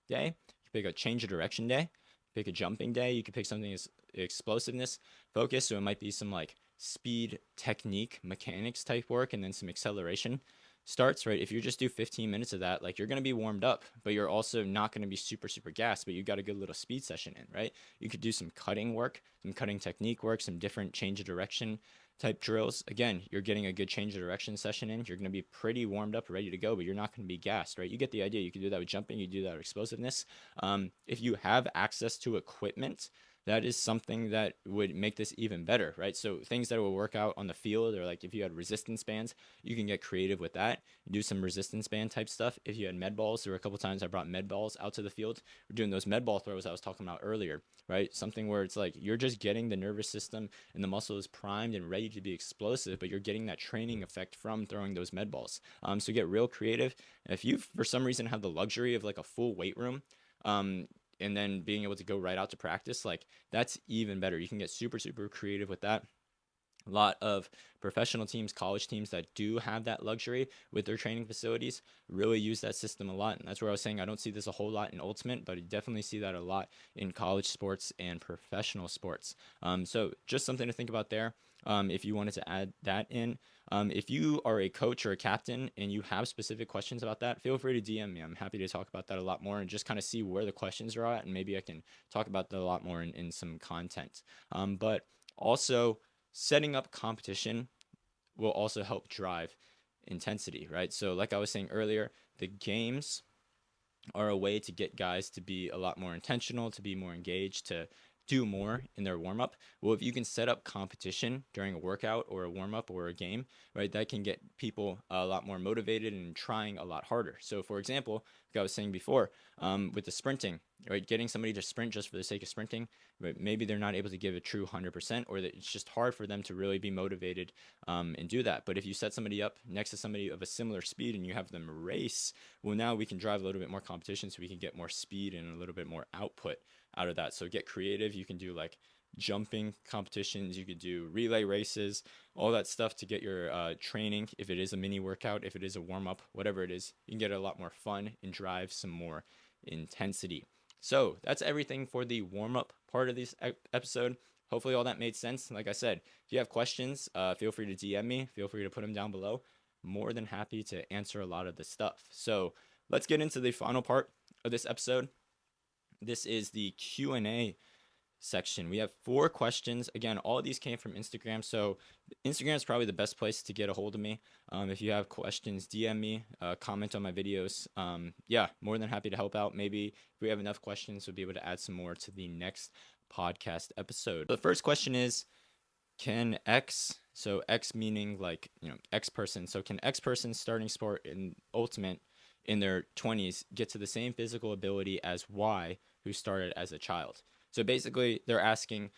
day, you could pick a change of direction day, pick a jumping day, you could pick something as explosiveness focus. So it might be some like speed, technique, mechanics type work, and then some acceleration starts, right? If you just do 15 minutes of that, like you're going to be warmed up, but you're also not going to be super, super gassed, but you got a good little speed session in, right? You could do some cutting work, some cutting technique work, some different change of direction type drills. Again, you're getting a good change of direction session in. You're going to be pretty warmed up, ready to go, but you're not going to be gassed, right? You get the idea. You can do that with jumping. You do that with explosiveness. If you have access to equipment, that is something that would make this even better, right? So things that will work out on the field, or like if you had resistance bands, you can get creative with that. Do some resistance band type stuff. If you had med balls, there were a couple times I brought med balls out to the field. We're doing those med ball throws I was talking about earlier, right? Something where it's like you're just getting the nervous system and the muscle is primed and ready to be explosive, but you're getting that training effect from throwing those med balls. So get real creative. If you, for some reason, have the luxury of like a full weight room, and then being able to go right out to practice, like that's even better. You can get super, super creative with that. A lot of professional teams, college teams that do have that luxury with their training facilities really use that system a lot. And that's where I was saying I don't see this a whole lot in ultimate, but I definitely see that a lot in college sports and professional sports. So just something to think about there. If you wanted to add that in. If you are a coach or a captain and you have specific questions about that, feel free to DM me. I'm happy to talk about that a lot more and just kind of see where the questions are at, and maybe I can talk about that a lot more in some content. But also, setting up competition will also help drive intensity, right? So like I was saying earlier, the games are a way to get guys to be a lot more intentional, to be more engaged, to do more in their warm up. Well, if you can set up competition during a workout or a warm up or a game, right, that can get people a lot more motivated and trying a lot harder. So, for example, like I was saying before, with the sprinting, right, getting somebody to sprint just for the sake of sprinting, right, maybe they're not able to give a true 100%, or that it's just hard for them to really be motivated and do that. But if you set somebody up next to somebody of a similar speed and you have them race, well, now we can drive a little bit more competition, so we can get more speed and a little bit more output out of that. So get creative. You can do like jumping competitions, you could do relay races, all that stuff to get your training. If it is a mini workout, if it is a warm up, whatever it is, you can get a lot more fun and drive some more intensity. So that's everything for the warm up part of this episode. Hopefully all that made sense. Like I said, if you have questions, feel free to DM me, feel free to put them down below. More than happy to answer a lot of the stuff. So let's get into the final part of this episode. This is the Q&A section. We have 4 questions. Again, all of these came from Instagram, so Instagram is probably the best place to get a hold of me. If you have questions, DM me, comment on my videos. Yeah, more than happy to help out. Maybe if we have enough questions, we'll be able to add some more to the next podcast episode. The first question is, can X, so X meaning like, X person, so can X person starting sport in Ultimate in their 20s get to the same physical ability as Y, who started as a child? So basically, they're asking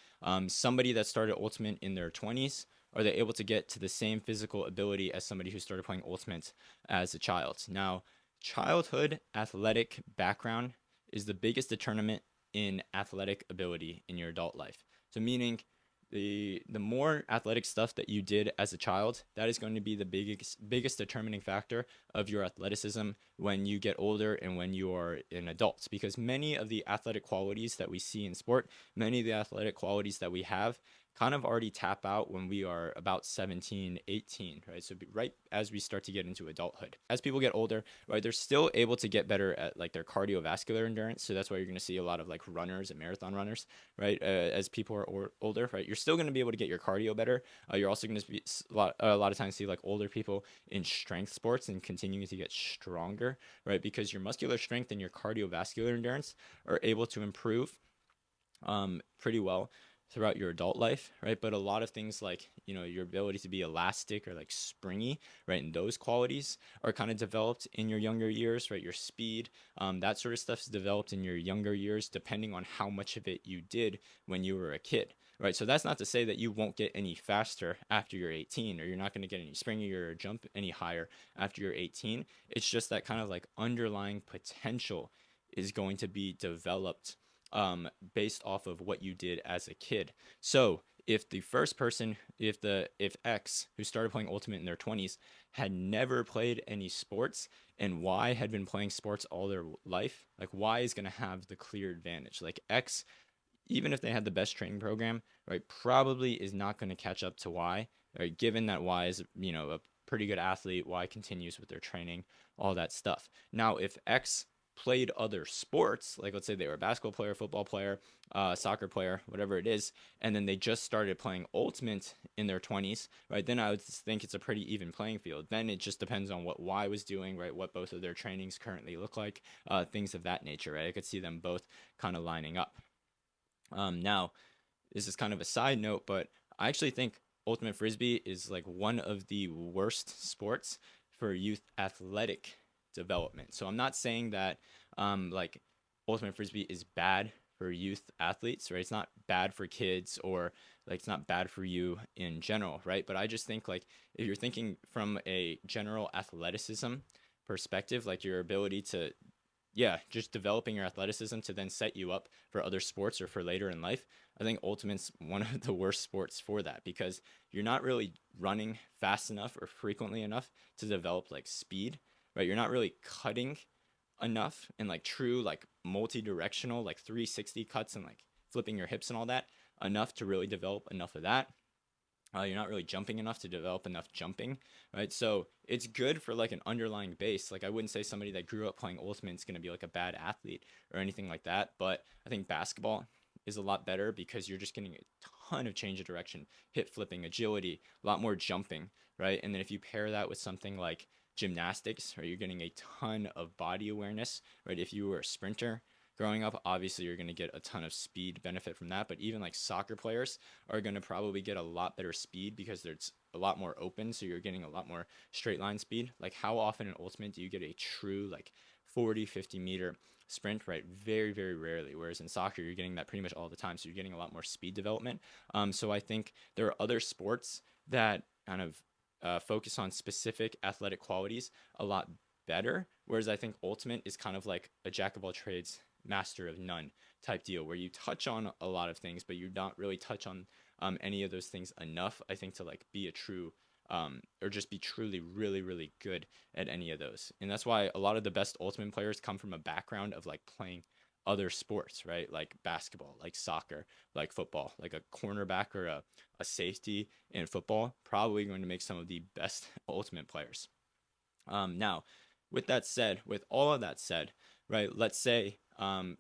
somebody that started Ultimate in their 20s, are they able to get to the same physical ability as somebody who started playing Ultimate as a child? Now, childhood athletic background is the biggest determinant in athletic ability in your adult life. So meaning the more athletic stuff that you did as a child, that is going to be the biggest determining factor of your athleticism when you get older and when you are an adult. Because many of the athletic qualities that we see in sport, many of the athletic qualities that we have kind of already tap out when we are about 17, 18, right? So right as we start to get into adulthood. As people get older, right, they're still able to get better at like their cardiovascular endurance. So that's why you're going to see a lot of like runners and marathon runners, right? As people are older, right? You're still going to be able to get your cardio better. You're also going to be a lot of times see like older people in strength sports and continuing to get stronger, right? Because your muscular strength and your cardiovascular endurance are able to improve pretty well throughout your adult life, right? But a lot of things like, your ability to be elastic or like springy, right? And those qualities are kind of developed in your younger years, right? Your speed, that sort of stuff is developed in your younger years, depending on how much of it you did when you were a kid, right? So that's not to say that you won't get any faster after you're 18, or you're not going to get any springier or jump any higher after you're 18. It's just that kind of like underlying potential is going to be developed based off of what you did as a kid. So if the first person, if X, who started playing Ultimate in their 20s, had never played any sports, and Y had been playing sports all their life, like Y is going to have the clear advantage. Like X, even if they had the best training program, right, probably is not going to catch up to Y, right, given that Y is, a pretty good athlete. Y continues with their training, all that stuff. Now, if X played other sports, like let's say they were a basketball player, football player, soccer player, whatever it is, and then they just started playing Ultimate in their 20s, right, then I would think it's a pretty even playing field. Then it just depends on what Y was doing, right, what both of their trainings currently look like, things of that nature, right? I could see them both kind of lining up. Now, this is kind of a side note, but I actually think Ultimate Frisbee is like one of the worst sports for youth athletic development. So I'm not saying that like Ultimate Frisbee is bad for youth athletes, right? It's not bad for kids, or like it's not bad for you in general, right? But I just think like if you're thinking from a general athleticism perspective, like your ability to just developing your athleticism to then set you up for other sports or for later in life, I think Ultimate's one of the worst sports for that, because you're not really running fast enough or frequently enough to develop like speed, right? You're not really cutting enough and like true like multi-directional like 360 cuts and like flipping your hips and all that enough to really develop enough of that. You're not really jumping enough to develop enough jumping, right? So it's good for like an underlying base. Like I wouldn't say somebody that grew up playing Ultimate is going to be like a bad athlete or anything like that. But I think basketball is a lot better because you're just getting a ton of change of direction, hip flipping, agility, a lot more jumping, right? And then if you pair that with something like gymnastics, right, you're getting a ton of body awareness, right? If you were a sprinter, growing up, obviously you're going to get a ton of speed benefit from that. But even like soccer players are going to probably get a lot better speed because there's a lot more open. So you're getting a lot more straight line speed. Like how often in Ultimate do you get a true like 40, 50 meter sprint, right? Very, very rarely. Whereas in soccer, you're getting that pretty much all the time. So you're getting a lot more speed development. So I think there are other sports that kind of focus on specific athletic qualities a lot better. Whereas I think Ultimate is kind of like a jack of all trades, master of none type deal, where you touch on a lot of things, but you don't really touch on any of those things enough, I think, to like be a true or just be truly really, really good at any of those. And that's why a lot of the best Ultimate players come from a background of like playing other sports, right? Like basketball, like soccer, like football, like a cornerback or a safety in football, probably going to make some of the best Ultimate players. Now, with that said, with all of that said, right, let's say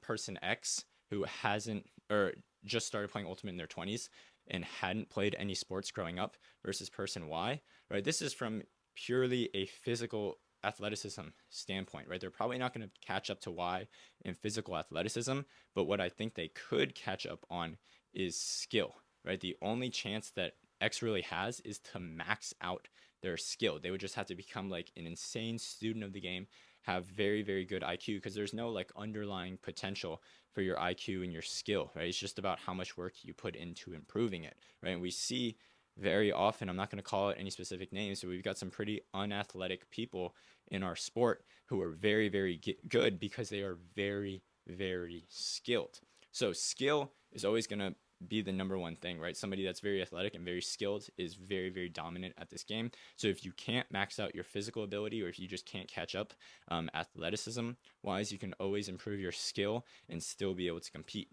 person X who hasn't or just started playing Ultimate in their 20s and hadn't played any sports growing up versus person Y, right? This is from purely a physical athleticism standpoint, right? They're probably not going to catch up to Y in physical athleticism, but what I think they could catch up on is skill, right? The only chance that X really has is to max out their skill. They would just have to become like an insane student of the game, have very, very good IQ, because there's no like underlying potential for your IQ and your skill, right? It's just about how much work you put into improving it, right? And we see very often, I'm not going to call it any specific names, but we've got some pretty unathletic people in our sport who are very, very good because they are very, very skilled. So skill is always going to be the number one thing, right? Somebody that's very athletic and very skilled is very, very dominant at this game. So if you can't max out your physical ability, or if you just can't catch up athleticism wise, you can always improve your skill and still be able to compete.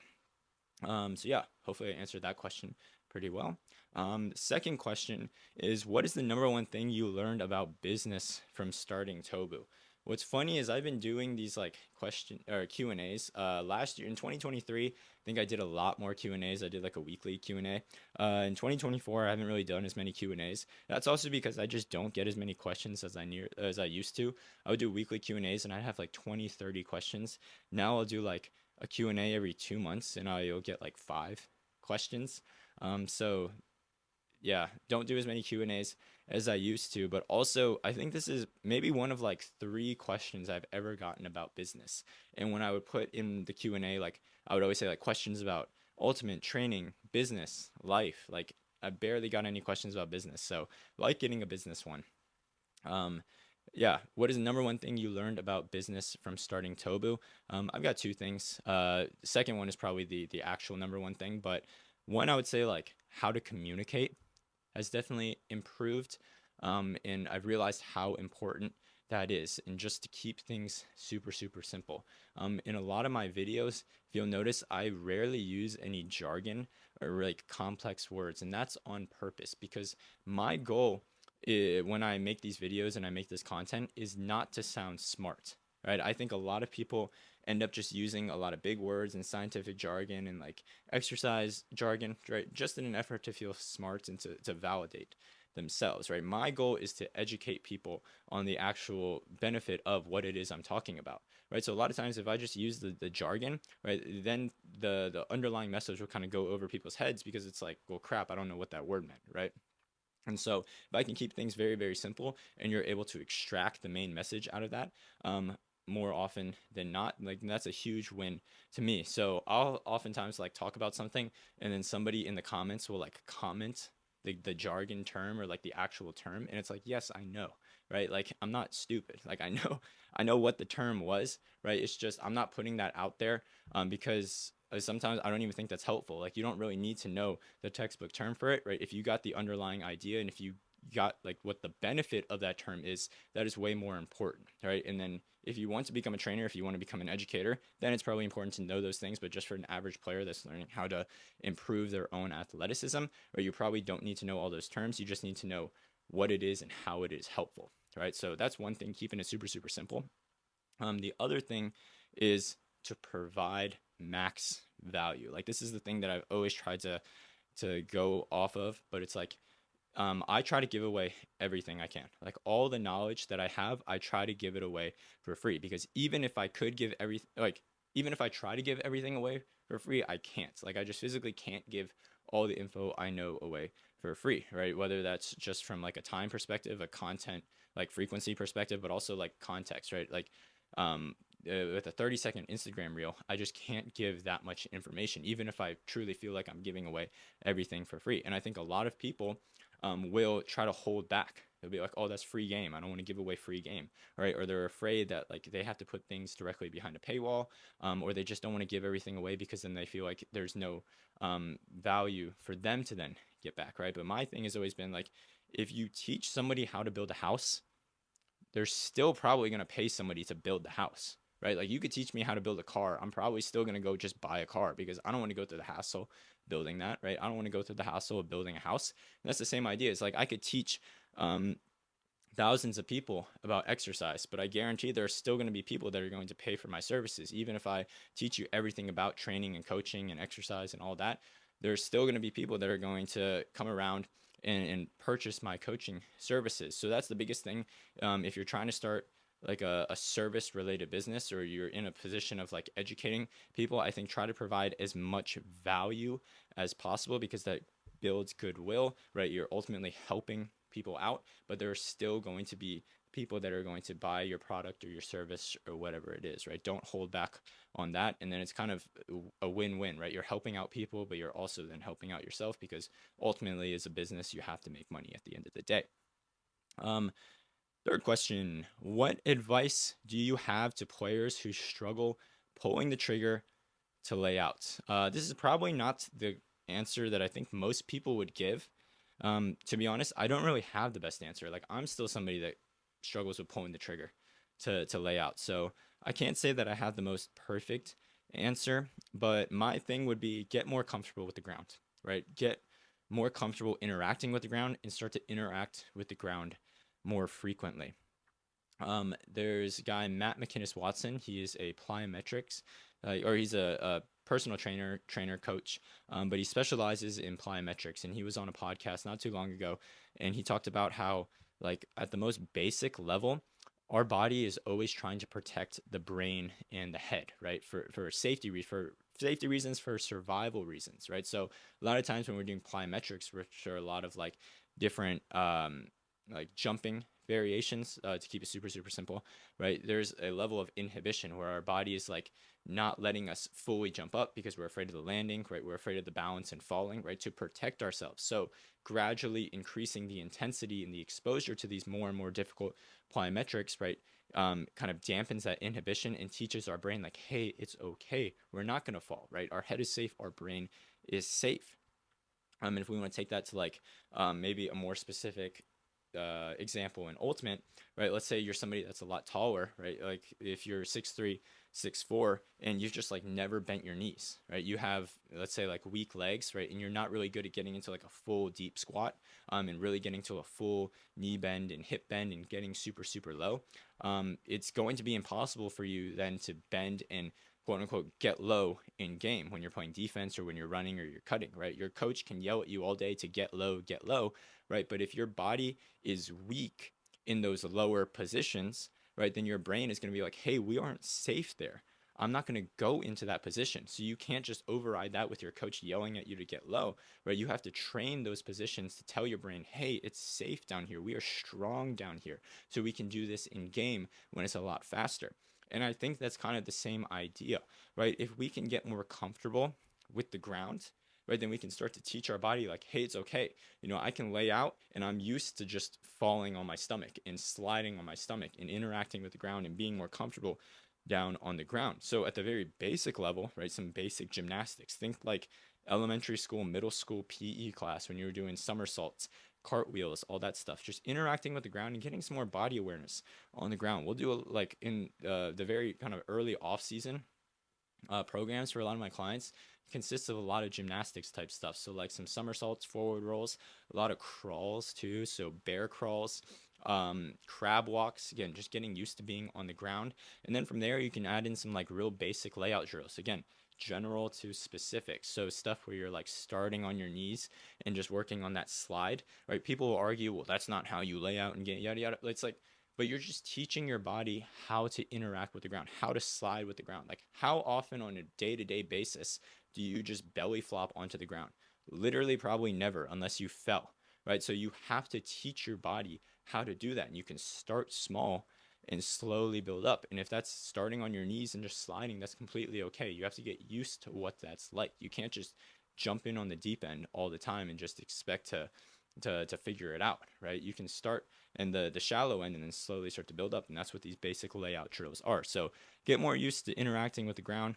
So yeah, hopefully I answered that question pretty well. Second question is, what is the number one thing you learned about business from starting Tobu? What's funny is I've been doing these like question or Q&As last year in 2023. I think I did a lot more Q&As. I did like a weekly Q&A. In 2024, I haven't really done as many Q&As. That's also because I just don't get as many questions as I used to. I would do weekly Q&As and I'd have like 20, 30 questions. Now I'll do like a Q&A every 2 months and I'll get like 5 questions. So yeah, don't do as many Q&As as I used to, but also I think this is maybe one of like 3 questions I've ever gotten about business. And when I would put in the Q&A, like I would always say like questions about Ultimate, training, business, life. Like I barely got any questions about business. So I like getting a business one. Yeah, what is the number one thing you learned about business from starting Tobu? I've got 2 things. Second one is probably the actual number one thing, but one I would say like how to communicate has definitely improved, and I've realized how important that is, and just to keep things super, super simple. In a lot of my videos, if you'll notice, I rarely use any jargon or like complex words, and that's on purpose because my goal when I make these videos and I make this content is not to sound smart, right? I think a lot of people end up just using a lot of big words and scientific jargon and like exercise jargon, right? Just in an effort to feel smart and to validate themselves, right? My goal is to educate people on the actual benefit of what it is I'm talking about, right? So a lot of times if I just use the jargon, right, then the underlying message will kind of go over people's heads because it's like, well, crap, I don't know what that word meant, right? And so if I can keep things very, very simple and you're able to extract the main message out of that, more often than not, like that's a huge win to me. So I'll oftentimes like talk about something and then somebody in the comments will like comment the jargon term or like the actual term. And it's like, yes, I know, right? Like I'm not stupid. Like I know what the term was, right? It's just, I'm not putting that out there because sometimes I don't even think that's helpful. Like you don't really need to know the textbook term for it, right? If you got the underlying idea and if you got like what the benefit of that term is, that is way more important, right? And then if you want to become a trainer, if you want to become an educator, then it's probably important to know those things. But just for an average player that's learning how to improve their own athleticism, right, you probably don't need to know all those terms. You just need to know what it is and how it is helpful, right? So that's one thing, keeping it super, super simple. The other thing is to provide max value. Like this is the thing that I've always tried to go off of, but it's like I try to give away everything I can. Like all the knowledge that I have, I try to give it away for free because even if I could give everything, like even if I try to give everything away for free, I can't. Like, I just physically can't give all the info I know away for free, right? Whether that's just from like a time perspective, a content like frequency perspective, but also like context, right? Like, with a 30-second Instagram reel, I just can't give that much information, even if I truly feel like I'm giving away everything for free. And I think a lot of people will try to hold back. They'll be like, oh, that's free game. I don't want to give away free game, right? Or they're afraid that like they have to put things directly behind a paywall, or they just don't want to give everything away because then they feel like there's no value for them to then get back, right? But my thing has always been like, if you teach somebody how to build a house, they're still probably going to pay somebody to build the house, right? Like, you could teach me how to build a car. I'm probably still going to go just buy a car because I don't want to go through the hassle building that, right? I don't want to go through the hassle of building a house. And that's the same idea. It's like I could teach thousands of people about exercise, but I guarantee there's still going to be people that are going to pay for my services. Even if I teach you everything about training and coaching and exercise and all that, there's still going to be people that are going to come around and purchase my coaching services. So that's the biggest thing. If you're trying to start like a service related business, or you're in a position of like educating people, I think try to provide as much value as possible, because that builds goodwill, right? You're ultimately helping people out, but there are still going to be people that are going to buy your product or your service or whatever it is, right? Don't hold back on that. And then it's kind of a win-win, right? You're helping out people, but you're also then helping out yourself, because ultimately as a business, you have to make money at the end of the day. Third question, what advice do you have to players who struggle pulling the trigger to layouts? This is probably not the answer that I think most people would give. To be honest, I don't really have the best answer. Like, I'm still somebody that struggles with pulling the trigger to lay out. So I can't say that I have the most perfect answer, but my thing would be get more comfortable with the ground, right? Get more comfortable interacting with the ground and start to interact with the ground more frequently. There's a guy, Matt McInnes Watson. He is a plyometrics, or he's a personal trainer, coach, but he specializes in plyometrics. And he was on a podcast not too long ago, and he talked about how, like, at the most basic level, our body is always trying to protect the brain and the head, right? For safety reasons, for survival reasons, right? So a lot of times when we're doing plyometrics, which are a lot of like different like jumping variations, to keep it super simple, right? There's a level of inhibition where our body is like not letting us fully jump up because we're afraid of the landing, right? We're afraid of the balance and falling, right? To protect ourselves. So gradually increasing the intensity and the exposure to these more and more difficult plyometrics, right? Kind of dampens that inhibition and teaches our brain like, hey, it's okay. We're not going to fall, right? Our head is safe. Our brain is safe. And if we want to take that to like maybe a more specific example in ultimate, right? Let's say you're somebody that's a lot taller, right? Like if you're 6'3", 6'4", and you've just like never bent your knees, right? You have, let's say, like weak legs, right? And you're not really good at getting into like a full deep squat, and really getting to a full knee bend and hip bend and getting super low. It's going to be impossible for you then to bend and quote unquote get low in game when you're playing defense or when you're running or you're cutting, right? Your coach can yell at you all day to get low, right? But if your body is weak in those lower positions, right, then your brain is going to be like, hey, we aren't safe there. I'm not going to go into that position. So you can't just override that with your coach yelling at you to get low, right? You have to train those positions to tell your brain, hey, it's safe down here. We are strong down here. So we can do this in game when it's a lot faster. And I think that's kind of the same idea, right? If we can get more comfortable with the ground, right, then we can start to teach our body like, hey, it's okay. You know, I can lay out and I'm used to just falling on my stomach and sliding on my stomach and interacting with the ground and being more comfortable down on the ground. So at the very basic level, right, some basic gymnastics. Think like elementary school, middle school PE class when you were doing somersaults, cartwheels, all that stuff, just interacting with the ground and getting some more body awareness on the ground. We'll do like in the very kind of early off season programs for a lot of my clients consists of a lot of gymnastics type stuff. So like some somersaults, forward rolls, a lot of crawls too. So bear crawls, crab walks, again, just getting used to being on the ground. And then from there, you can add in some like real basic layout drills. Again, general to specific. So stuff where you're like starting on your knees and just working on that slide, right? People will argue, well, that's not how you lay out and get yada yada. It's like, but you're just teaching your body how to interact with the ground, how to slide with the ground. Like, how often on a day-to-day basis do you just belly flop onto the ground? Literally, probably never, unless you fell, right? So you have to teach your body how to do that. And you can start small and slowly build up. And if that's starting on your knees and just sliding, that's completely okay. You have to get used to what that's like. You can't just jump in on the deep end all the time and just expect to figure it out, right? You can start in the shallow end and then slowly start to build up. And that's what these basic layout drills are. So get more used to interacting with the ground.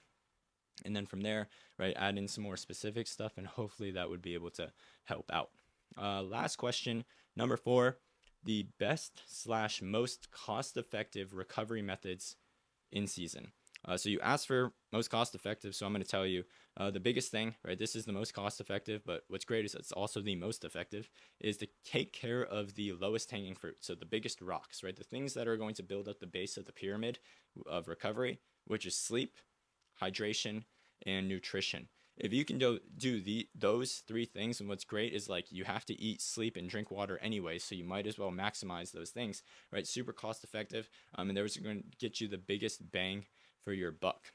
And then from there, right, add in some more specific stuff, and hopefully that would be able to help out. Last question, number 4, the best / most cost-effective recovery methods in season. So you asked for most cost-effective, so I'm going to tell you the biggest thing, right? This is the most cost-effective, but what's great is it's also the most effective, is to take care of the lowest hanging fruit. So the biggest rocks, right? The things that are going to build up the base of the pyramid of recovery, which is sleep, hydration, and nutrition. If you can do those 3 things, and what's great is like you have to eat, sleep, and drink water anyway, so you might as well maximize those things, right? Super cost effective, and those are going to get you the biggest bang for your buck.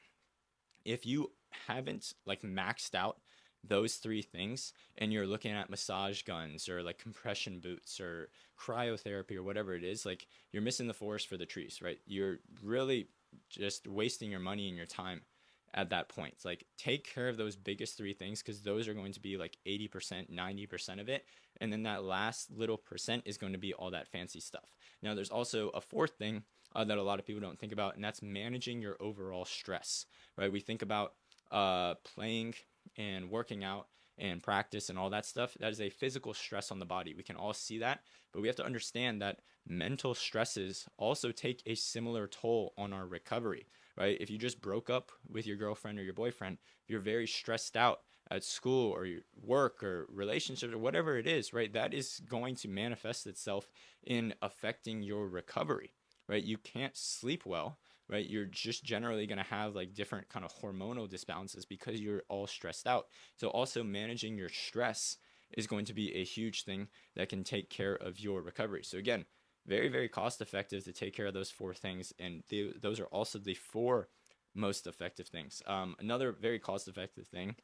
If you haven't like maxed out those 3 things and you're looking at massage guns or like compression boots or cryotherapy or whatever it is, like you're missing the forest for the trees, right? You're really just wasting your money and your time at that point. It's like, take care of those biggest 3 things, because those are going to be like 80%, 90% of it. And then that last little percent is going to be all that fancy stuff. Now, there's also a 4th thing that a lot of people don't think about, and that's managing your overall stress, right? We think about playing and working out and practice and all that stuff. That is a physical stress on the body. We can all see that, but we have to understand that mental stresses also take a similar toll on our recovery, right? If you just broke up with your girlfriend or your boyfriend, you're very stressed out at school or your work or relationships or whatever it is, right? That is going to manifest itself in affecting your recovery, right? You can't sleep well, right? You're just generally going to have like different kind of hormonal disbalances because you're all stressed out. So also managing your stress is going to be a huge thing that can take care of your recovery. So again, very, very cost effective to take care of those 4 things. And those are also the 4 most effective things. Another very cost effective thing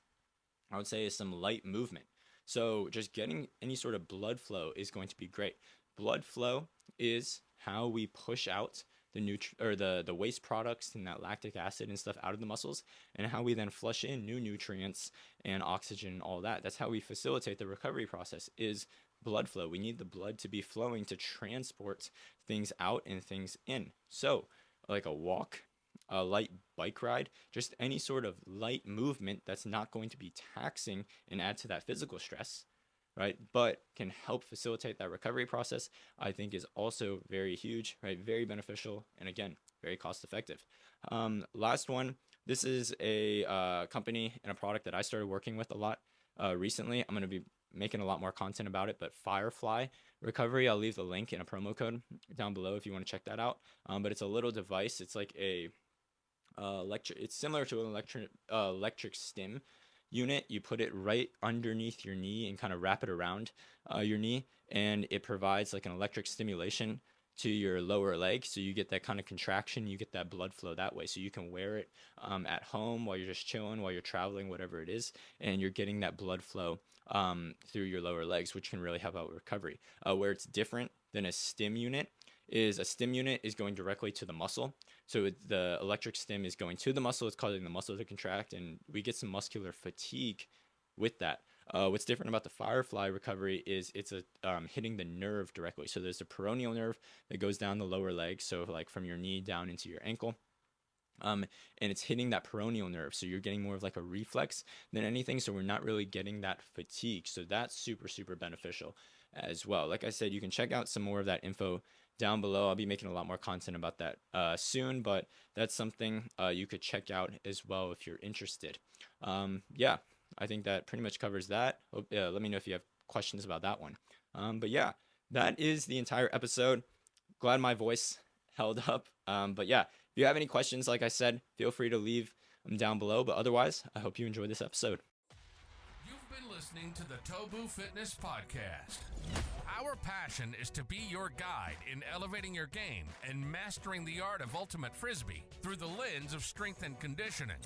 I would say is some light movement. So just getting any sort of blood flow is going to be great. Blood flow is how we push out the waste products and that lactic acid and stuff out of the muscles, and how we then flush in new nutrients and oxygen and all that. That's how we facilitate the recovery process, is blood flow. We need the blood to be flowing to transport things out and things in. So like a walk, a light bike ride, just any sort of light movement that's not going to be taxing and add to that physical stress, right, but can help facilitate that recovery process, I think is also very huge, right? Very beneficial, and again, very cost effective. Last one, this is a company and a product that I started working with a lot recently. I'm going to be making a lot more content about it, but Firefly Recovery, I'll leave the link in a promo code down below if you want to check that out. But it's a little device. It's like a it's similar to an electric stim unit. You put it right underneath your knee and kind of wrap it around your knee, and it provides like an electric stimulation to your lower leg, so you get that kind of contraction, you get that blood flow that way. So you can wear it at home while you're just chilling, while you're traveling, whatever it is, and you're getting that blood flow through your lower legs, which can really help out with recovery. Where it's different than a stim unit is going directly to the muscle. So the electric stim is going to the muscle, it's causing the muscle to contract, and we get some muscular fatigue with that. What's different about the Firefly Recovery is it's hitting the nerve directly. So there's a peroneal nerve that goes down the lower leg, so like from your knee down into your ankle. And it's hitting that peroneal nerve, so you're getting more of like a reflex than anything, so we're not really getting that fatigue. So that's super, super beneficial as well. Like I said, you can check out some more of that info down below. I'll be making a lot more content about that soon, but that's something you could check out as well if you're interested. Yeah, I think that pretty much covers that. Let me know if you have questions about that one. But yeah, that is the entire episode. Glad my voice held up. But yeah, if you have any questions, like I said, feel free to leave them down below. But otherwise, I hope you enjoyed this episode. You've been listening to the Tobu Fitness Podcast. Our passion is to be your guide in elevating your game and mastering the art of ultimate Frisbee through the lens of strength and conditioning.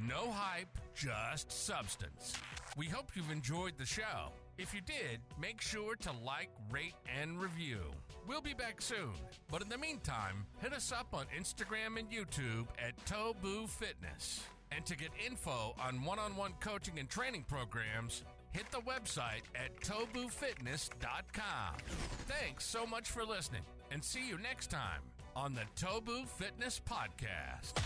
No hype, just substance. We hope you've enjoyed the show. If you did, make sure to like, rate, and review. We'll be back soon, but in the meantime, hit us up on Instagram and YouTube at Tobu Fitness. And to get info on one-on-one coaching and training programs, hit the website at tobufitness.com. Thanks so much for listening, and see you next time on the Tobu Fitness Podcast.